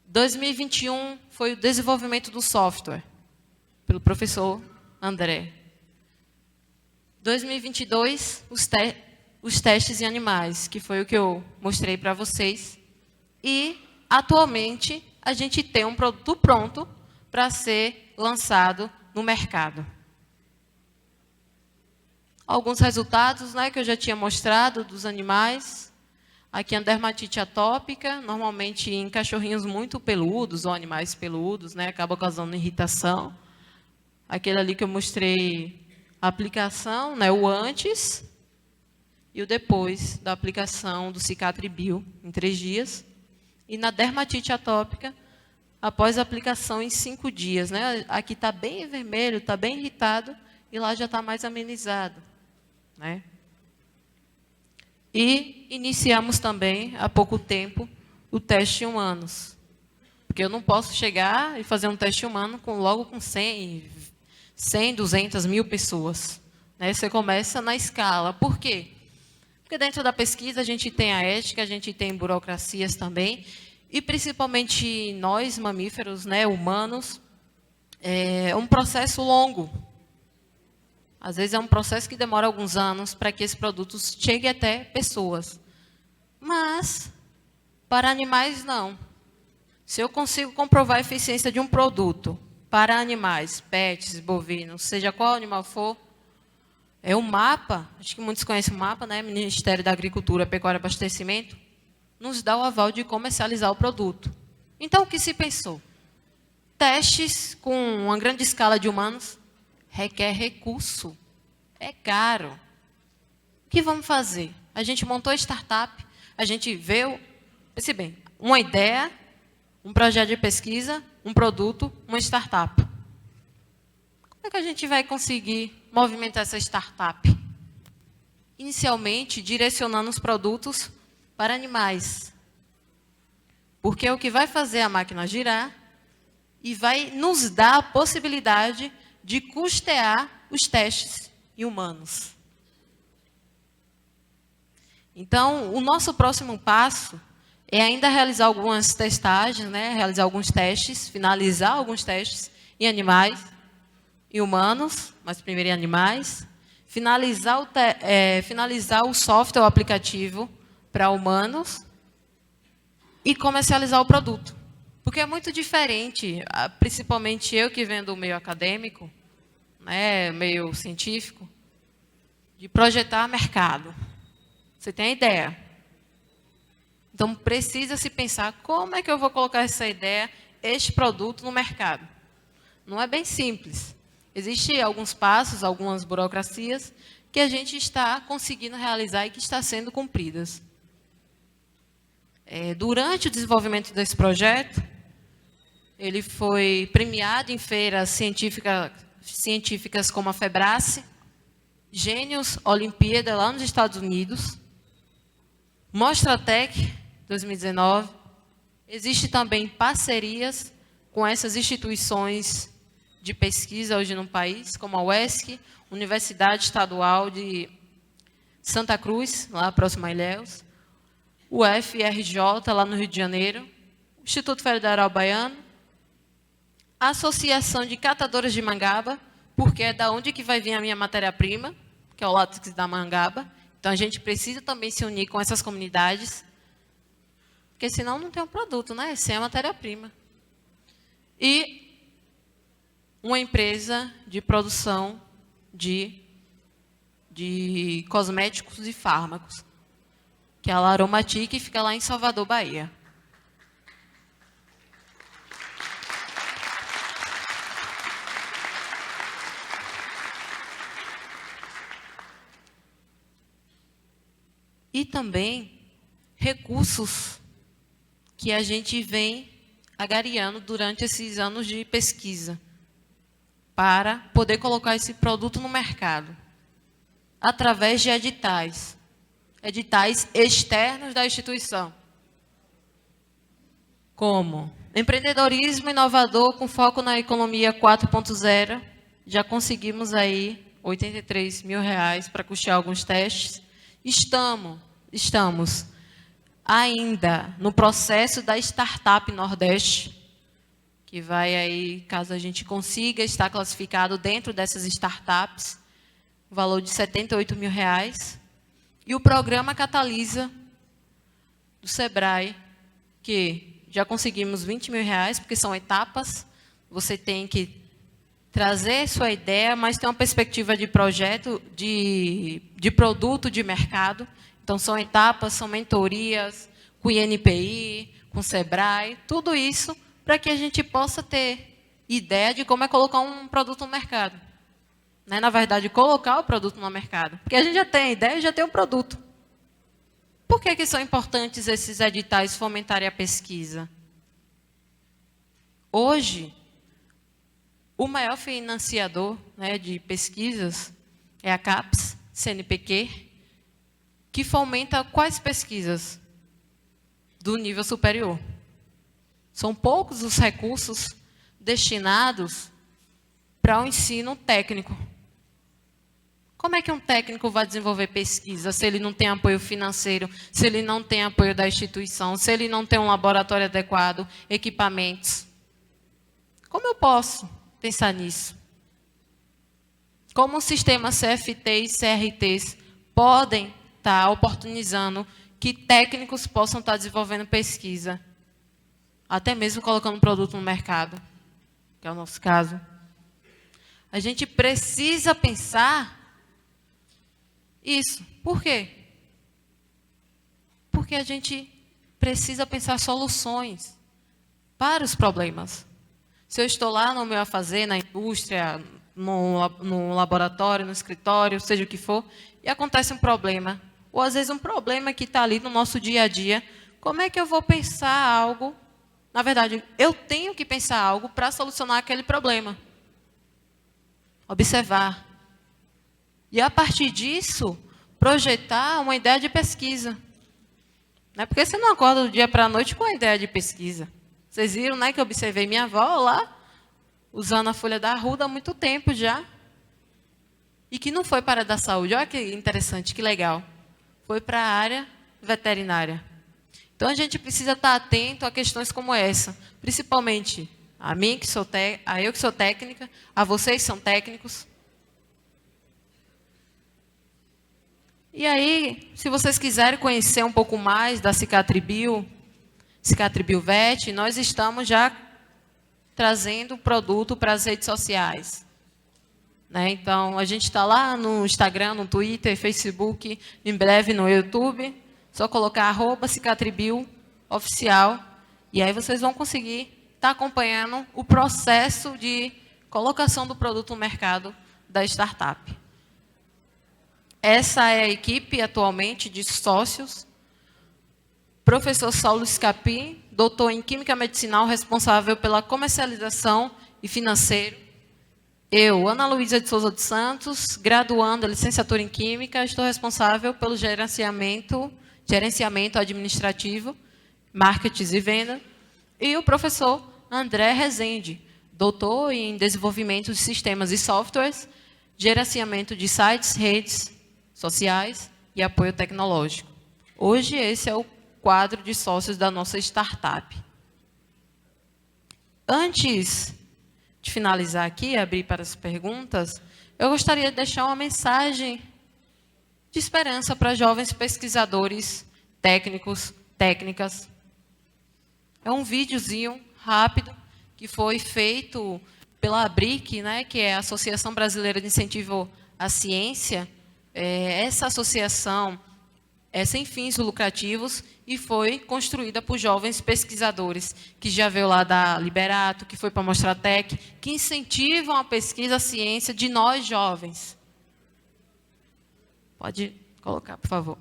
2021 foi o desenvolvimento do software, pelo professor André. 2022, os testes em animais, que foi o que eu mostrei para vocês. E, atualmente, a gente tem um produto pronto para ser lançado no mercado. Alguns resultados, né, que eu já tinha mostrado dos animais. Aqui a dermatite atópica, normalmente em cachorrinhos muito peludos ou animais peludos, né, acaba causando irritação. Aquele ali que eu mostrei a aplicação, né, o antes e o depois da aplicação do Cicatribio em 3 dias. E na dermatite atópica, após a aplicação em 5 dias. Né? Aqui está bem vermelho, está bem irritado, e lá já está mais amenizado. Né? E iniciamos também, há pouco tempo, o teste em humanos. Porque eu não posso chegar e fazer um teste humano logo com 100, 200 mil pessoas. Né? Você começa na escala. Por quê? Porque dentro da pesquisa a gente tem a ética, a gente tem burocracias também, e principalmente nós, mamíferos, né, humanos, é um processo longo. Às vezes é um processo que demora alguns anos para que esses produtos cheguem até pessoas. Mas, para animais, não. Se eu consigo comprovar a eficiência de um produto para animais, pets, bovinos, seja qual animal for, é o MAPA, acho que muitos conhecem o MAPA, né? Ministério da Agricultura, Pecuária e Abastecimento, nos dá o aval de comercializar o produto. Então, o que se pensou? Testes com uma grande escala de humanos requer recurso, é caro. O que vamos fazer? A gente montou a startup, a gente veio, pense bem, uma ideia, um projeto de pesquisa, um produto, uma startup. Como é que a gente vai conseguir movimentar essa startup? Inicialmente, direcionando os produtos para animais. Porque é o que vai fazer a máquina girar e vai nos dar a possibilidade de custear os testes em humanos. Então, o nosso próximo passo é ainda realizar algumas testagens, né? Realizar alguns testes, finalizar alguns testes em animais e humanos, mas primeiro em animais, finalizar o software, o aplicativo para humanos e comercializar o produto. Porque é muito diferente, principalmente eu que venho do meio acadêmico, né, meio científico, de projetar mercado. Você tem a ideia. Então, precisa se pensar como é que eu vou colocar essa ideia, este produto no mercado. Não é bem simples. Existem alguns passos, algumas burocracias que a gente está conseguindo realizar e que está sendo cumpridas. Durante o desenvolvimento desse projeto, ele foi premiado em feiras científicas como a Febrace, Gênios, Olimpíada, lá nos Estados Unidos, Mostratec, 2019. Existem também parcerias com essas instituições de pesquisa hoje no país, como a UESC, Universidade Estadual de Santa Cruz, lá próximo a Ilhéus, o UFRJ, lá no Rio de Janeiro, o Instituto Federal Baiano, a Associação de Catadores de Mangaba, porque é da onde que vai vir a minha matéria-prima, que é o látex da mangaba. Então, a gente precisa também se unir com essas comunidades, porque senão não tem um produto, né? Sem a matéria-prima. E uma empresa de produção de cosméticos e fármacos, que é a Laromatic, que fica lá em Salvador, Bahia. E também recursos que a gente vem agariando durante esses anos de pesquisa para poder colocar esse produto no mercado, através de editais externos da instituição, como empreendedorismo inovador com foco na economia 4.0, já conseguimos aí R$83 mil para custear alguns testes. Estamos ainda no processo da Startup Nordeste, que vai aí, caso a gente consiga estar classificado dentro dessas startups, o valor de R$78 mil. E o programa Catalisa, do Sebrae, que já conseguimos R$20 mil, porque são etapas. Você tem que trazer sua ideia, mas tem uma perspectiva de projeto, de produto, de mercado. Então, são etapas, são mentorias, com o INPI, com o Sebrae, tudo isso para que a gente possa ter ideia de como é colocar um produto no mercado. Né? Na verdade, colocar o produto no mercado. Porque a gente já tem a ideia e já tem o produto. Por que são importantes esses editais fomentarem a pesquisa? Hoje, o maior financiador, né, de pesquisas é a CAPES, CNPq, que fomenta quais pesquisas? Do nível superior. São poucos os recursos destinados para o ensino técnico. Como é que um técnico vai desenvolver pesquisa se ele não tem apoio financeiro, se ele não tem apoio da instituição, se ele não tem um laboratório adequado, equipamentos? Como eu posso pensar nisso? Como o sistema CFT e CRTs podem estar oportunizando que técnicos possam estar desenvolvendo pesquisa, até mesmo colocando um produto no mercado, que é o nosso caso. A gente precisa pensar isso. Por quê? Porque a gente precisa pensar soluções para os problemas. Se eu estou lá no meu afazer, na indústria, no laboratório, no escritório, seja o que for, e acontece um problema, ou às vezes um problema que está ali no nosso dia a dia, como é que eu vou pensar algo? Na verdade, eu tenho que pensar algo para solucionar aquele problema. Observar. E, a partir disso, projetar uma ideia de pesquisa. Não é porque você não acorda do dia para a noite com a ideia de pesquisa. Vocês viram, né, que eu observei minha avó lá, usando a folha da arruda há muito tempo já. E que não foi para a área da saúde. Olha que interessante, que legal. Foi para a área veterinária. Então, a gente precisa estar atento a questões como essa. Principalmente a mim, a eu que sou técnica, a vocês que são técnicos. E aí, se vocês quiserem conhecer um pouco mais da Cicatribio Vet, nós estamos já trazendo o produto para as redes sociais. Né? Então, a gente está lá no Instagram, no Twitter, Facebook, em breve no YouTube. Só colocar @cicatribio_oficial e aí vocês vão conseguir estar acompanhando o processo de colocação do produto no mercado da startup. Essa é a equipe atualmente de sócios. Professor Saulo Scapin, doutor em Química Medicinal, responsável pela comercialização e financeiro. Eu, Ana Luísa de Souza dos Santos, graduanda, licenciatura em Química, estou responsável pelo gerenciamento administrativo, marketing e venda. E o professor André Rezende, doutor em desenvolvimento de sistemas e softwares, gerenciamento de sites, redes sociais e apoio tecnológico. Hoje, esse é o quadro de sócios da nossa startup. Antes de finalizar aqui, abrir para as perguntas, eu gostaria de deixar uma mensagem de esperança para jovens pesquisadores, técnicos, técnicas. É um videozinho rápido que foi feito pela ABRIC, né, que é a Associação Brasileira de Incentivo à Ciência. Essa associação é sem fins lucrativos e foi construída por jovens pesquisadores, que já veio lá da Liberato, que foi para a Mostratec, que incentivam a pesquisa, a ciência de nós jovens. Pode colocar, por favor.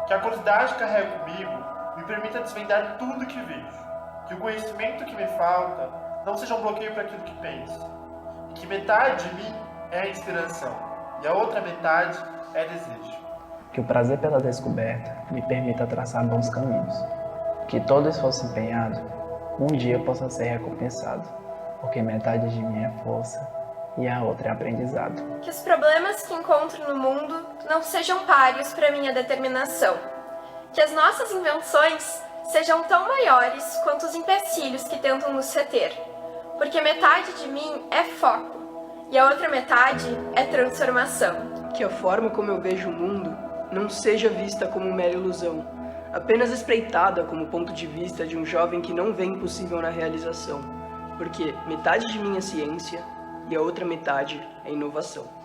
Que a curiosidade que carrego comigo me permita desvendar tudo que vejo. Que o conhecimento que me falta não seja um bloqueio para aquilo que penso. E que metade de mim é a inspiração e a outra metade é desejo. Que o prazer pela descoberta me permita traçar bons caminhos. Que todo esforço empenhado um dia possa ser recompensado, porque metade de mim é força e a outra é aprendizado. Que os problemas que encontro no mundo não sejam páreos para minha determinação. Que as nossas invenções sejam tão maiores quanto os empecilhos que tentam nos reter. Porque metade de mim é foco e a outra metade é transformação. Que a forma como eu vejo o mundo não seja vista como mera ilusão, apenas espreitada como ponto de vista de um jovem que não vê impossível na realização. Porque metade de mim é ciência e a outra metade é inovação.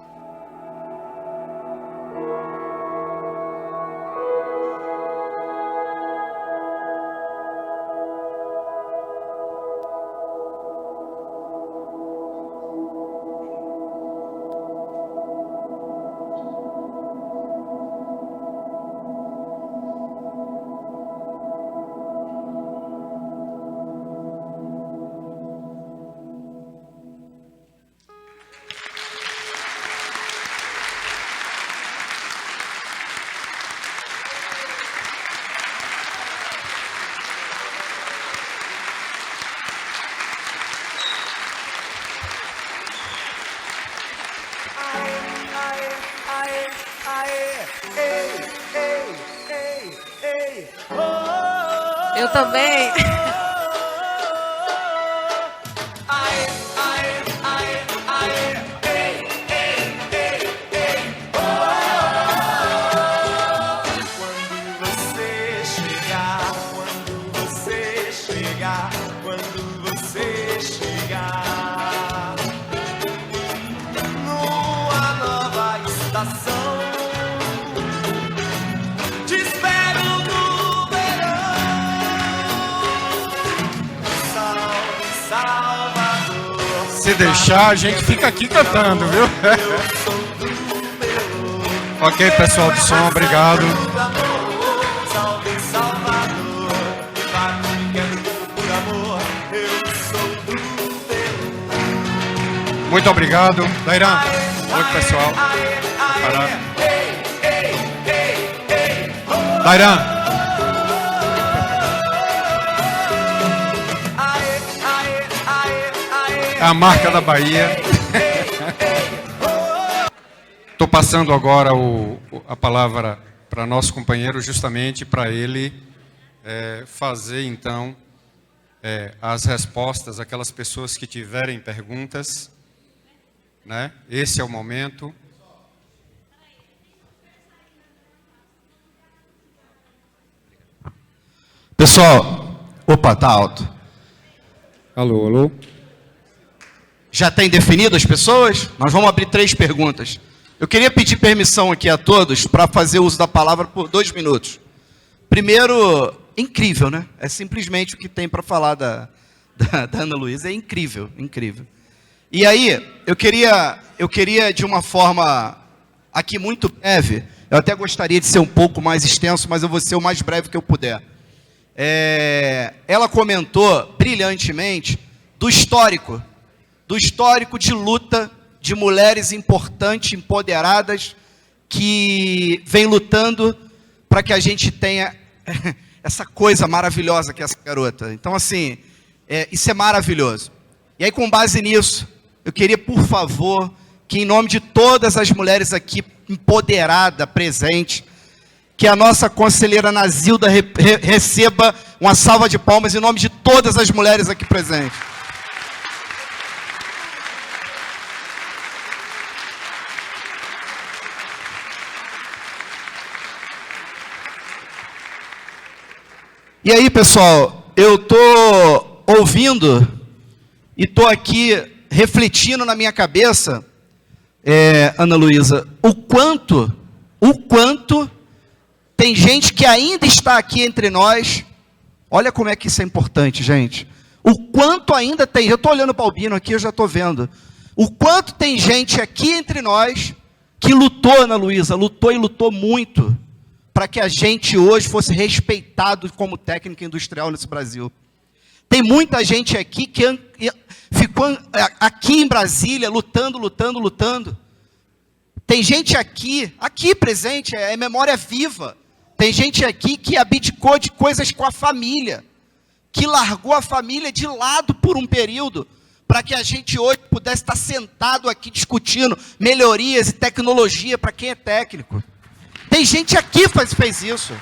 Eu também. Quando você chegar numa nova estação, te espero no verão. Salve, Salvador. Se deixar, a gente fica aqui cantando, viu? Ok, pessoal do som, obrigado. Salve, Salvador. Por amor, eu sou do Peru. Muito obrigado. Dairan. Oi, pessoal. Caraca. Dairan. É a marca da Bahia. Estou passando agora a palavra para nosso companheiro, justamente para ele fazer, então, as respostas, aquelas pessoas que tiverem perguntas, né? Esse é o momento. Pessoal, opa, tá alto. Alô, alô. Já tem definido as pessoas? Nós vamos abrir 3 perguntas. Eu queria pedir permissão aqui a todos para fazer uso da palavra por 2 minutos. Primeiro, incrível, né? É simplesmente o que tem para falar da Ana Luísa. É incrível, incrível. E aí, eu queria de uma forma aqui muito breve, eu até gostaria de ser um pouco mais extenso, mas eu vou ser o mais breve que eu puder. Ela comentou brilhantemente do histórico de luta de mulheres importantes, empoderadas, que vem lutando para que a gente tenha essa coisa maravilhosa que é essa garota. Então, assim, isso é maravilhoso. E aí, com base nisso, eu queria, por favor, que em nome de todas as mulheres aqui empoderadas, presentes, que a nossa conselheira Nazilda receba uma salva de palmas em nome de todas as mulheres aqui presentes. E aí, pessoal, eu estou ouvindo e estou aqui refletindo na minha cabeça, Ana Luísa, o quanto tem gente que ainda está aqui entre nós. Olha como é que isso é importante, gente. O quanto ainda tem, eu estou olhando para o Albino aqui, eu já estou vendo. O quanto tem gente aqui entre nós que lutou, Ana Luísa, lutou e lutou muito para que a gente hoje fosse respeitado como técnica industrial nesse Brasil. Tem muita gente aqui que ficou aqui em Brasília lutando. Tem gente aqui presente, é memória viva. Tem gente aqui que abdicou de coisas com a família, que largou a família de lado por um período, para que a gente hoje pudesse estar sentado aqui discutindo melhorias e tecnologia para quem é técnico. Tem gente aqui que fez isso.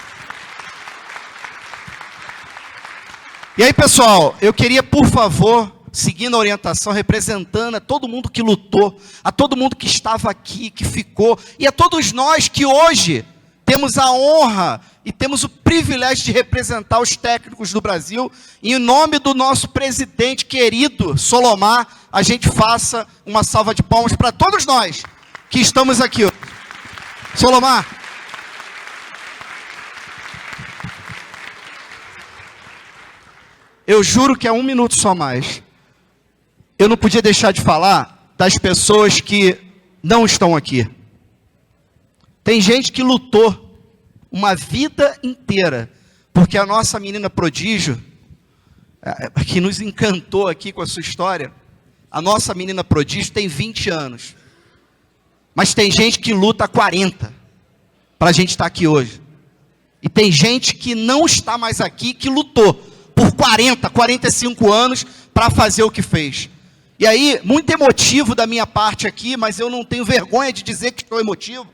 E aí, pessoal, eu queria, por favor, seguindo a orientação, representando a todo mundo que lutou, a todo mundo que estava aqui, que ficou, e a todos nós que hoje temos a honra e temos o privilégio de representar os técnicos do Brasil, e em nome do nosso presidente querido, Solomar, a gente faça uma salva de palmas para todos nós que estamos aqui. Solomar. Eu juro que é 1 minuto só mais. Eu não podia deixar de falar das pessoas que não estão aqui. Tem gente que lutou uma vida inteira, porque a nossa menina prodígio, que nos encantou aqui com a sua história, a nossa menina prodígio tem 20 anos. Mas tem gente que luta há 40 para a gente estar aqui hoje. E tem gente que não está mais aqui, que lutou por 40, 45 anos para fazer o que fez. E aí, muito emotivo da minha parte aqui, mas eu não tenho vergonha de dizer que estou emotivo.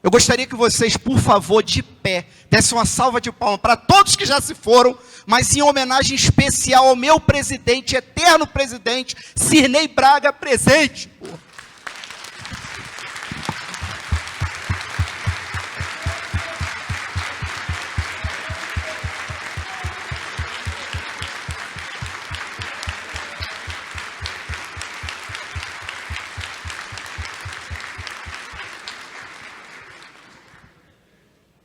Eu gostaria que vocês, por favor, de pé, dessem uma salva de palmas para todos que já se foram, mas em homenagem especial ao meu presidente, eterno presidente, Cirnei Braga, presente.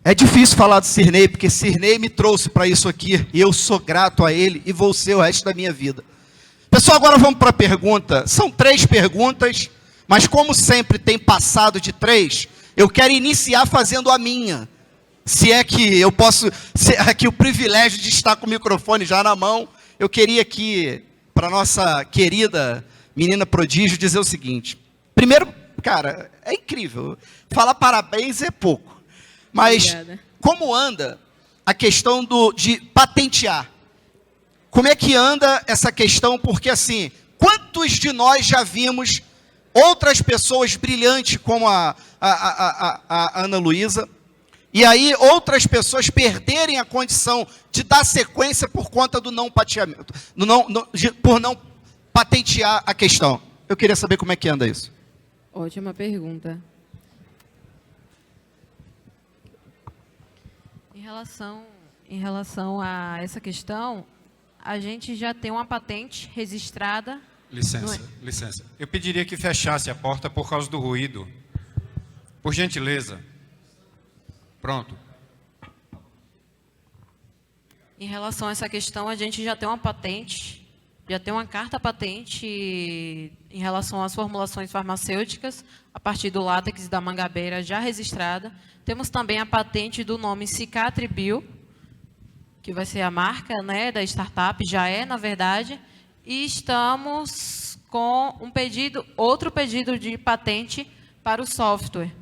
É difícil falar do Cirnei, porque Cirnei me trouxe para isso aqui, e eu sou grato a ele, e vou ser o resto da minha vida. Pessoal, agora vamos para a pergunta. São 3 perguntas, mas como sempre tem passado de 3, eu quero iniciar fazendo a minha. Se é que eu posso, se é aqui o privilégio de estar com o microfone já na mão, eu queria aqui, para a nossa querida menina prodígio, dizer o seguinte. Primeiro, cara, é incrível. Falar parabéns é pouco. Mas obrigada. Como anda a questão de patentear? Como é que anda essa questão? Porque assim, quantos de nós já vimos outras pessoas brilhantes como a Ana Luísa, e aí outras pessoas perderem a condição de dar sequência por conta do não patenteamento, por não patentear a questão? Eu queria saber como é que anda isso. Ótima pergunta. Em relação a essa questão, a gente já tem uma patente registrada. Licença, licença. Eu pediria que fechasse a porta por causa do ruído. Por gentileza. Pronto. Em relação a essa questão, a gente já tem uma patente, já tem uma carta patente em relação às formulações farmacêuticas, a partir do látex da mangabeira já registrada. Temos também a patente do nome Cicatribio, que vai ser a marca, né, da startup, já é, na verdade, e estamos com outro pedido de patente para o software,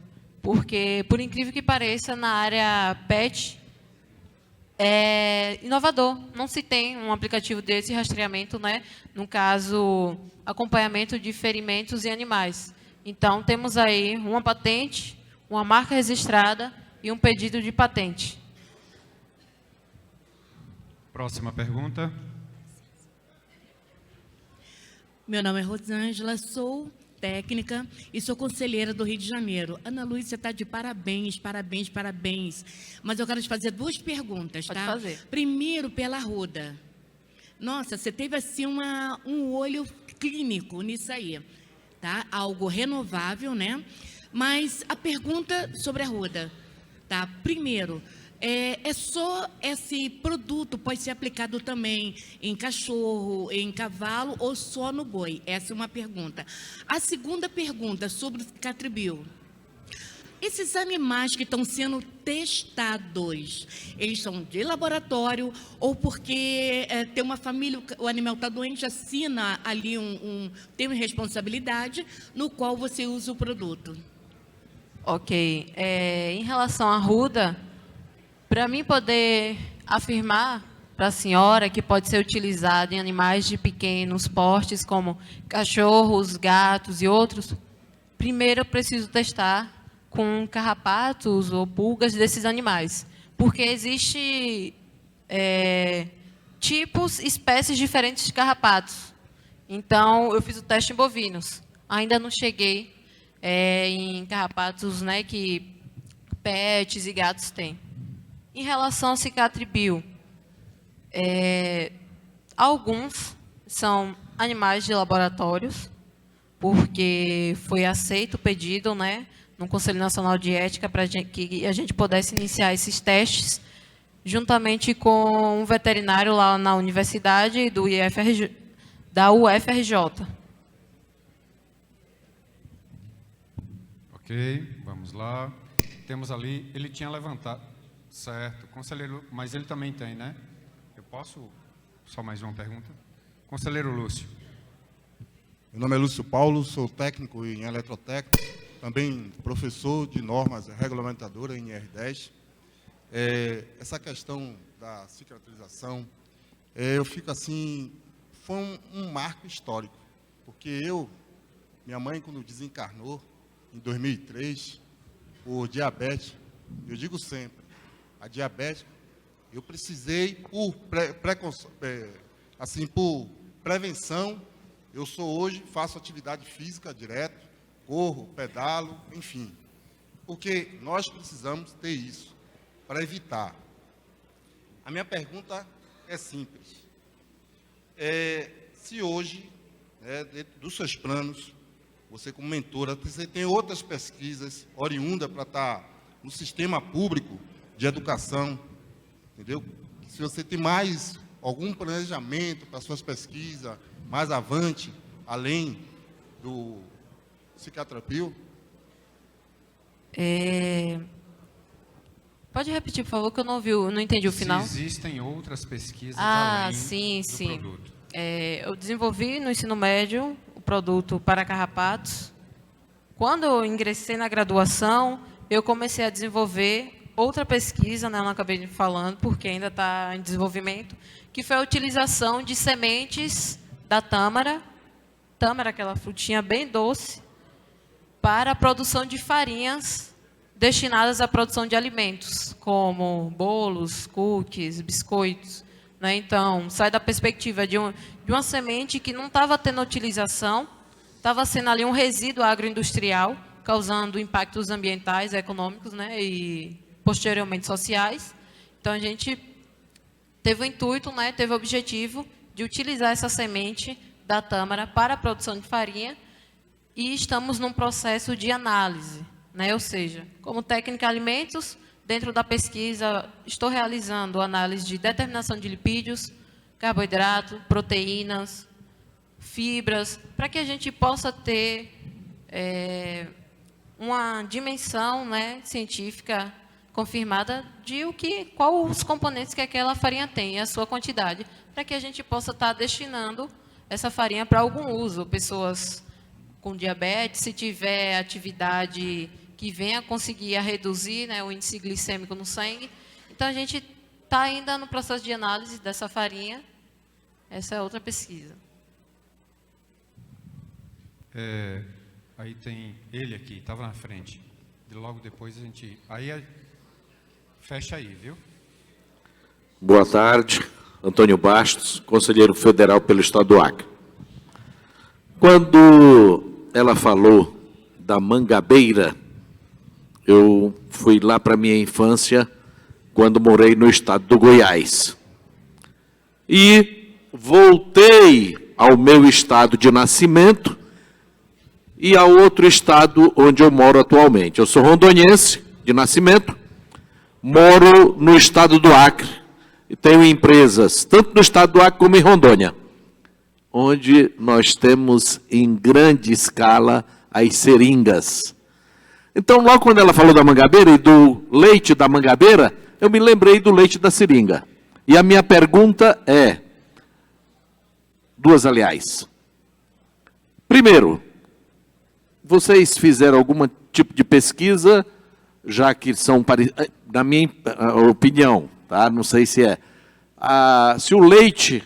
porque, por incrível que pareça, na área PET, é inovador. Não se tem um aplicativo desse rastreamento, né? No caso, acompanhamento de ferimentos em animais. Então, temos aí uma patente, uma marca registrada e um pedido de patente. Próxima pergunta. Meu nome é Rosângela, sou técnica e sou conselheira do Rio de Janeiro. Ana Luísa, você está de parabéns, parabéns, parabéns. Mas eu quero te fazer 2 perguntas, Pode tá? fazer. Primeiro, pela Arruda. Nossa, você teve assim um olho clínico nisso aí, tá? Algo renovável, né? Mas a pergunta sobre a Arruda, tá? Primeiro, é só esse produto pode ser aplicado também em cachorro, em cavalo ou só no boi? Essa é uma pergunta. A segunda pergunta sobre o Cicatribio. Esses animais que estão sendo testados, eles são de laboratório ou porque tem uma família, o animal está doente, assina ali tem uma responsabilidade no qual você usa o produto? Ok. Em relação à Arruda, para mim poder afirmar para a senhora que pode ser utilizado em animais de pequenos portes, como cachorros, gatos e outros, primeiro eu preciso testar com carrapatos ou pulgas desses animais, porque existe tipos, espécies diferentes de carrapatos. Então, eu fiz o teste em bovinos. Ainda não cheguei em carrapatos, né, que pets e gatos têm. Em relação ao Cicatribio, alguns são animais de laboratórios, porque foi aceito o pedido, né, no Conselho Nacional de Ética para que a gente pudesse iniciar esses testes, juntamente com um veterinário lá na universidade da UFRJ. Ok, vamos lá. Temos ali, ele tinha levantado, certo, conselheiro, mas ele também tem, né? Eu posso, só mais uma pergunta? Conselheiro Lúcio. Meu nome é Lúcio Paulo, sou técnico em eletrotécnica, também professor de normas regulamentadoras em IR10. Essa questão da cicatrização, eu fico assim, foi um marco histórico, porque minha mãe, quando desencarnou, em 2003, por diabetes, eu digo sempre, a diabetes, eu precisei, por prevenção, eu sou hoje, faço atividade física direto, corro, pedalo, enfim, porque nós precisamos ter isso, para evitar. A minha pergunta é simples. Se hoje, dentro dos seus planos, você como mentora, você tem outras pesquisas oriundas para estar no sistema público de educação, entendeu? Se você tem mais algum planejamento para suas pesquisas, mais avante, além do Cicatribio? Pode repetir, por favor, que eu não entendi o final. Se existem outras pesquisas além do produto. Eu desenvolvi no ensino médio o produto para carrapatos. Quando eu ingressei na graduação, eu comecei a desenvolver outra pesquisa, né, eu não acabei falando, porque ainda está em desenvolvimento, que foi a utilização de sementes da tâmara, aquela frutinha bem doce, para a produção de farinhas destinadas à produção de alimentos, como bolos, cookies, biscoitos. Né? Então, sai da perspectiva de uma semente que não estava tendo utilização, estava sendo ali um resíduo agroindustrial, causando impactos ambientais, econômicos, né? E posteriormente sociais. Então, a gente teve o intuito, né, teve o objetivo de utilizar essa semente da tâmara para a produção de farinha e estamos num processo de análise, né, ou seja, como técnica alimentos, dentro da pesquisa estou realizando análise de determinação de lipídios, carboidrato, proteínas, fibras, para que a gente possa ter uma dimensão, né, científica confirmada de qual os componentes que aquela farinha tem, a sua quantidade, para que a gente possa estar destinando essa farinha para algum uso. Pessoas com diabetes, se tiver atividade que venha conseguir reduzir, né, o índice glicêmico no sangue. Então, a gente está ainda no processo de análise dessa farinha. Essa é outra pesquisa. Aí tem ele aqui, estava na frente. E logo depois a gente... fecha aí, viu? Boa tarde, Antônio Bastos, conselheiro federal pelo Estado do Acre. Quando ela falou da Mangabeira, eu fui lá para a minha infância, quando morei no estado do Goiás. E voltei ao meu estado de nascimento e ao outro estado onde eu moro atualmente. Eu sou rondoniense de nascimento, moro no estado do Acre e tenho empresas tanto no estado do Acre como em Rondônia, onde nós temos em grande escala as seringas. Então, logo quando ela falou da Mangabeira e do leite da Mangabeira, eu me lembrei do leite da seringa. E a minha pergunta é, duas, aliás. Primeiro, vocês fizeram algum tipo de pesquisa, já que são, na minha opinião, tá? Não sei se é, se o leite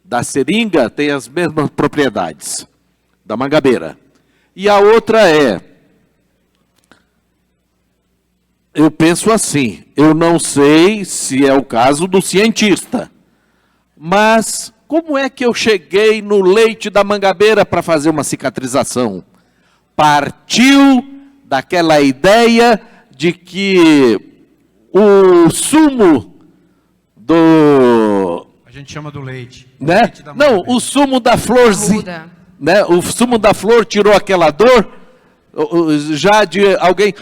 da seringa tem as mesmas propriedades da Mangabeira. E a outra eu penso assim, eu não sei se é o caso do cientista, mas como é que eu cheguei no leite da Mangabeira para fazer uma cicatrização? Partiu daquela ideia de que o sumo do... A gente chama do leite. Né? Leite da Não, o sumo da florzinha, né? O sumo da flor tirou aquela dor, já de alguém,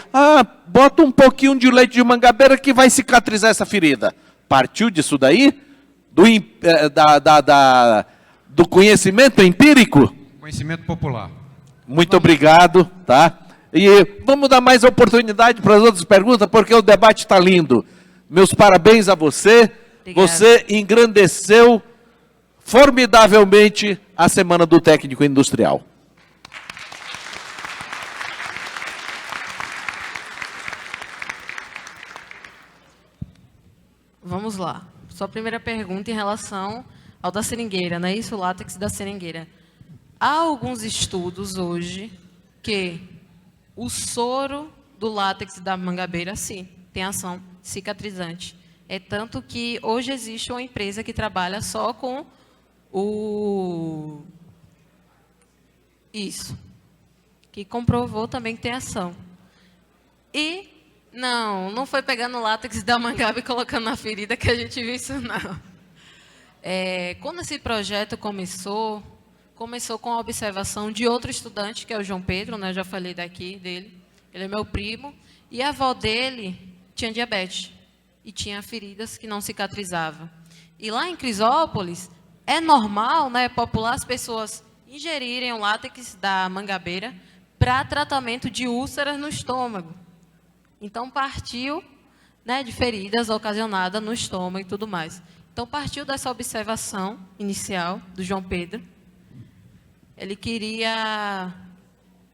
bota um pouquinho de leite de Mangabeira que vai cicatrizar essa ferida. Partiu disso daí? Do conhecimento empírico? Conhecimento popular. Muito obrigado, tá? E vamos dar mais oportunidade para as outras perguntas, porque o debate está lindo. Meus parabéns a você. Obrigada. Você engrandeceu formidavelmente a Semana do Técnico Industrial. Vamos lá. Sua primeira pergunta em relação ao da seringueira, não é isso? O látex da seringueira. Há alguns estudos hoje que o soro do látex da Mangabeira, sim, tem ação cicatrizante. É tanto que hoje existe uma empresa que trabalha só com isso, que comprovou também que tem ação. E não foi pegando o látex da Mangabeira e colocando na ferida que a gente viu isso, não. Quando esse projeto começou com a observação de outro estudante, que é o João Pedro, né? Eu já falei dele, ele é meu primo, e a avó dele tinha diabetes, e tinha feridas que não cicatrizavam. E lá em Crisópolis, é normal, né, popular, as pessoas ingerirem o látex da Mangabeira para tratamento de úlceras no estômago. Então, partiu, né, de feridas ocasionadas no estômago e tudo mais. Então, partiu dessa observação inicial do João Pedro. Ele queria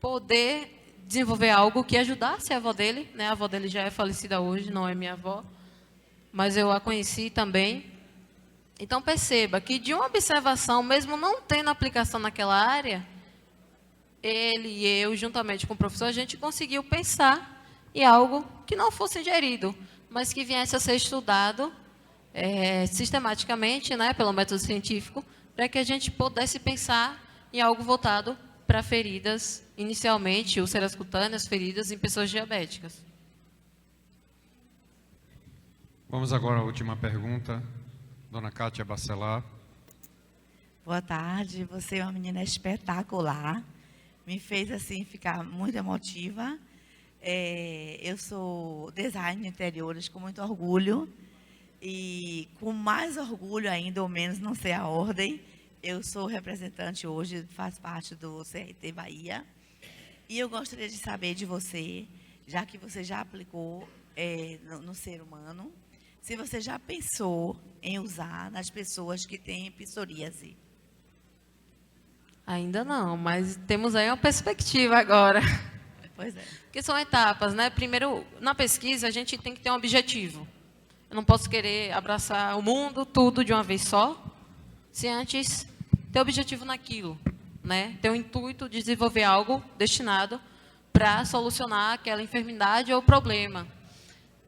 poder desenvolver algo que ajudasse a avó dele, né? A avó dele já é falecida hoje, não é minha avó, mas eu a conheci também. Então, perceba que de uma observação, mesmo não tendo aplicação naquela área, ele e eu, juntamente com o professor, a gente conseguiu pensar em algo que não fosse ingerido, mas que viesse a ser estudado sistematicamente, né, pelo método científico, para que a gente pudesse pensar em algo voltado para feridas, inicialmente, úlceras cutâneas, feridas em pessoas diabéticas. Vamos agora à última pergunta. Dona Kátia Bacelar. Boa tarde, você é uma menina espetacular. Me fez assim ficar muito emotiva. Eu sou designer de interiores com muito orgulho. E com mais orgulho ainda, ou menos, não sei a ordem, eu sou representante hoje, faço parte do CRT Bahia. E eu gostaria de saber de você, já que você já aplicou no ser humano, se você já pensou em usar nas pessoas que têm psoríase. Ainda não, mas temos aí uma perspectiva agora. Pois é. Porque são etapas, né? Primeiro, na pesquisa, a gente tem que ter um objetivo. Eu não posso querer abraçar o mundo, tudo de uma vez só, se antes ter objetivo naquilo, né? Ter o intuito de desenvolver algo destinado para solucionar aquela enfermidade ou problema.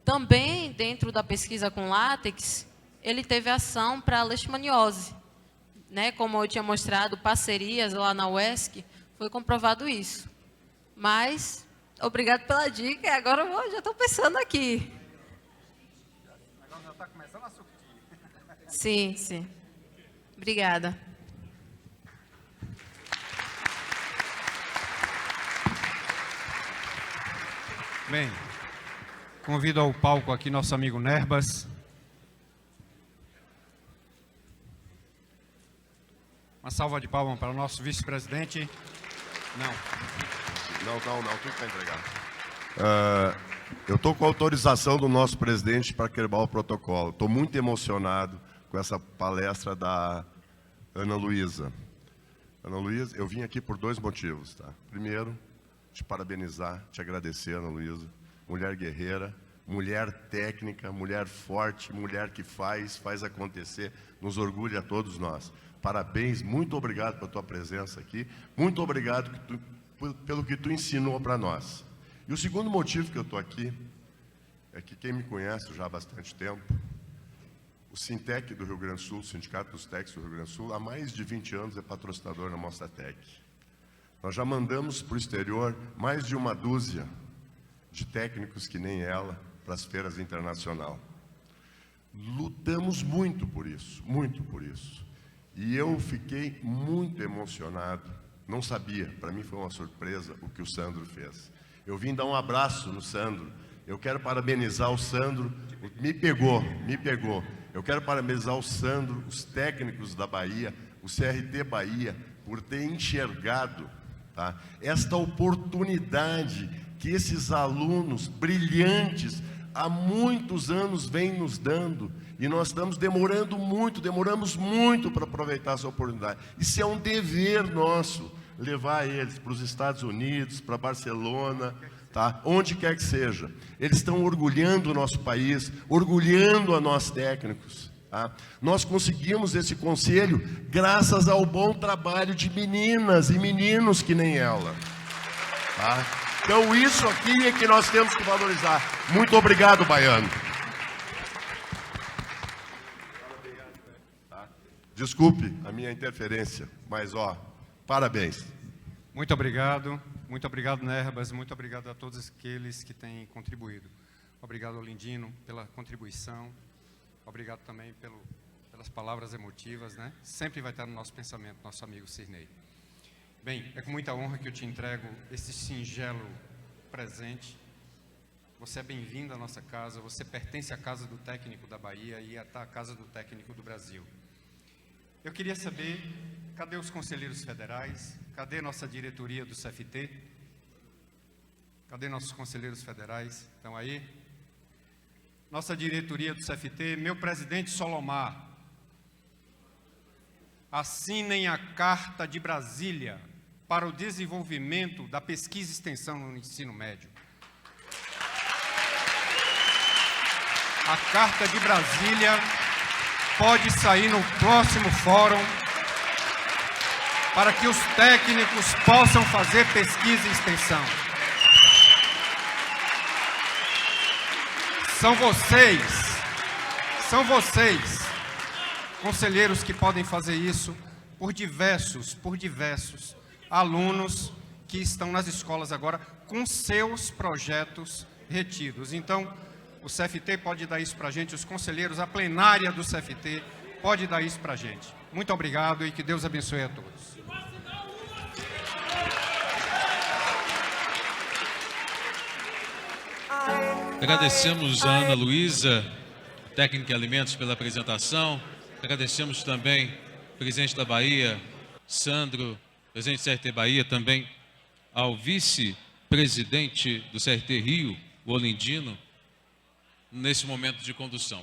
Também, dentro da pesquisa com látex, ele teve ação para a leishmaniose, né? Como eu tinha mostrado, parcerias lá na UESC, foi comprovado isso. Mas, obrigado pela dica, e agora eu já estou pensando aqui. Está começando a surtir. Sim, sim. Obrigada. Bem, convido ao palco aqui nosso amigo Nerbas. Uma salva de palmas para o nosso vice-presidente. Não, tudo está entregado. Eu estou com a autorização do nosso presidente para quebrar o protocolo. Estou muito emocionado com essa palestra da Ana Luísa. Ana Luísa, eu vim aqui por 2 motivos. Tá? Primeiro, te parabenizar, te agradecer, Ana Luísa. Mulher guerreira, mulher técnica, mulher forte, mulher que faz acontecer, nos orgulha a todos nós. Parabéns, muito obrigado pela tua presença aqui, muito obrigado pelo que tu ensinou para nós. E o segundo motivo que eu estou aqui é que quem me conhece já há bastante tempo, o Sintec do Rio Grande do Sul, o Sindicato dos Techs do Rio Grande do Sul, há mais de 20 anos é patrocinador da Mostratec. Nós já mandamos para o exterior mais de 1 dúzia de técnicos que nem ela para as feiras internacionais. Lutamos muito por isso, muito por isso. E eu fiquei muito emocionado, não sabia, para mim foi uma surpresa o que o Sandro fez. Eu vim dar um abraço no Sandro, eu quero parabenizar o Sandro, me pegou. Eu quero parabenizar o Sandro, os técnicos da Bahia, o CRT Bahia, por ter enxergado, tá, esta oportunidade que esses alunos brilhantes há muitos anos vêm nos dando, e nós estamos demoramos muito para aproveitar essa oportunidade. Isso é um dever nosso, levar eles para os Estados Unidos, para Barcelona, tá? Onde quer que seja. Eles estão orgulhando o nosso país, orgulhando a nós técnicos. Tá? Nós conseguimos esse conselho graças ao bom trabalho de meninas e meninos que nem ela. Tá? Então isso aqui é que nós temos que valorizar. Muito obrigado, Baiano. Desculpe a minha interferência, mas parabéns. Muito obrigado, Nerbas, muito obrigado a todos aqueles que têm contribuído. Obrigado ao Lindino pela contribuição, obrigado também pelas palavras emotivas, né? Sempre vai estar no nosso pensamento, nosso amigo Cirnei. Bem, é com muita honra que eu te entrego esse singelo presente. Você é bem-vindo à nossa casa, você pertence à Casa do Técnico da Bahia e à Casa do Técnico do Brasil. Eu queria saber, cadê os conselheiros federais? Cadê nossa diretoria do CFT? Cadê nossos conselheiros federais? Estão aí? Nossa diretoria do CFT, meu presidente Solomar, assinem a Carta de Brasília para o desenvolvimento da pesquisa e extensão no ensino médio. A Carta de Brasília pode sair no próximo fórum para que os técnicos possam fazer pesquisa e extensão. São vocês, conselheiros, que podem fazer isso por diversos alunos que estão nas escolas agora com seus projetos retidos. Então, o CFT pode dar isso para a gente, os conselheiros, a plenária do CFT pode dar isso para a gente. Muito obrigado e que Deus abençoe a todos. Agradecemos a Ana Luísa, técnica em alimentos, pela apresentação. Agradecemos também o presidente da Bahia, Sandro, presidente do CRT Bahia, também ao vice-presidente do CRT Rio, o Olindino, nesse momento de condução.